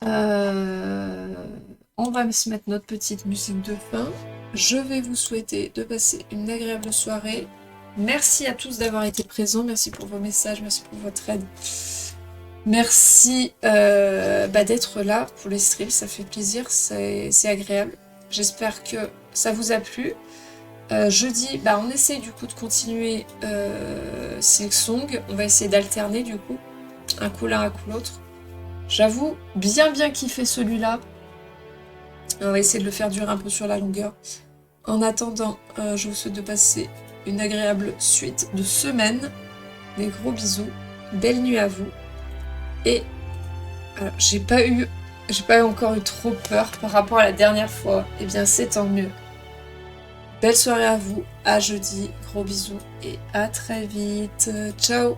On va se mettre notre petite musique de fin. Je vais vous souhaiter de passer une agréable soirée. Merci à tous d'avoir été présents, merci pour vos messages, merci pour votre aide. Merci d'être là pour les streams, ça fait plaisir, c'est agréable. J'espère que ça vous a plu. Jeudi, on essaie du coup de continuer Silksong. On va essayer d'alterner du coup, un coup l'un, un coup l'autre. J'avoue, bien kiffé celui-là. On va essayer de le faire durer un peu sur la longueur. En attendant, je vous souhaite de passer une agréable suite de semaine. Des gros bisous, belle nuit à vous. Et j'ai pas encore eu trop peur par rapport à la dernière fois. Eh bien, c'est tant mieux. Belle soirée à vous, à jeudi, gros bisous et à très vite. Ciao!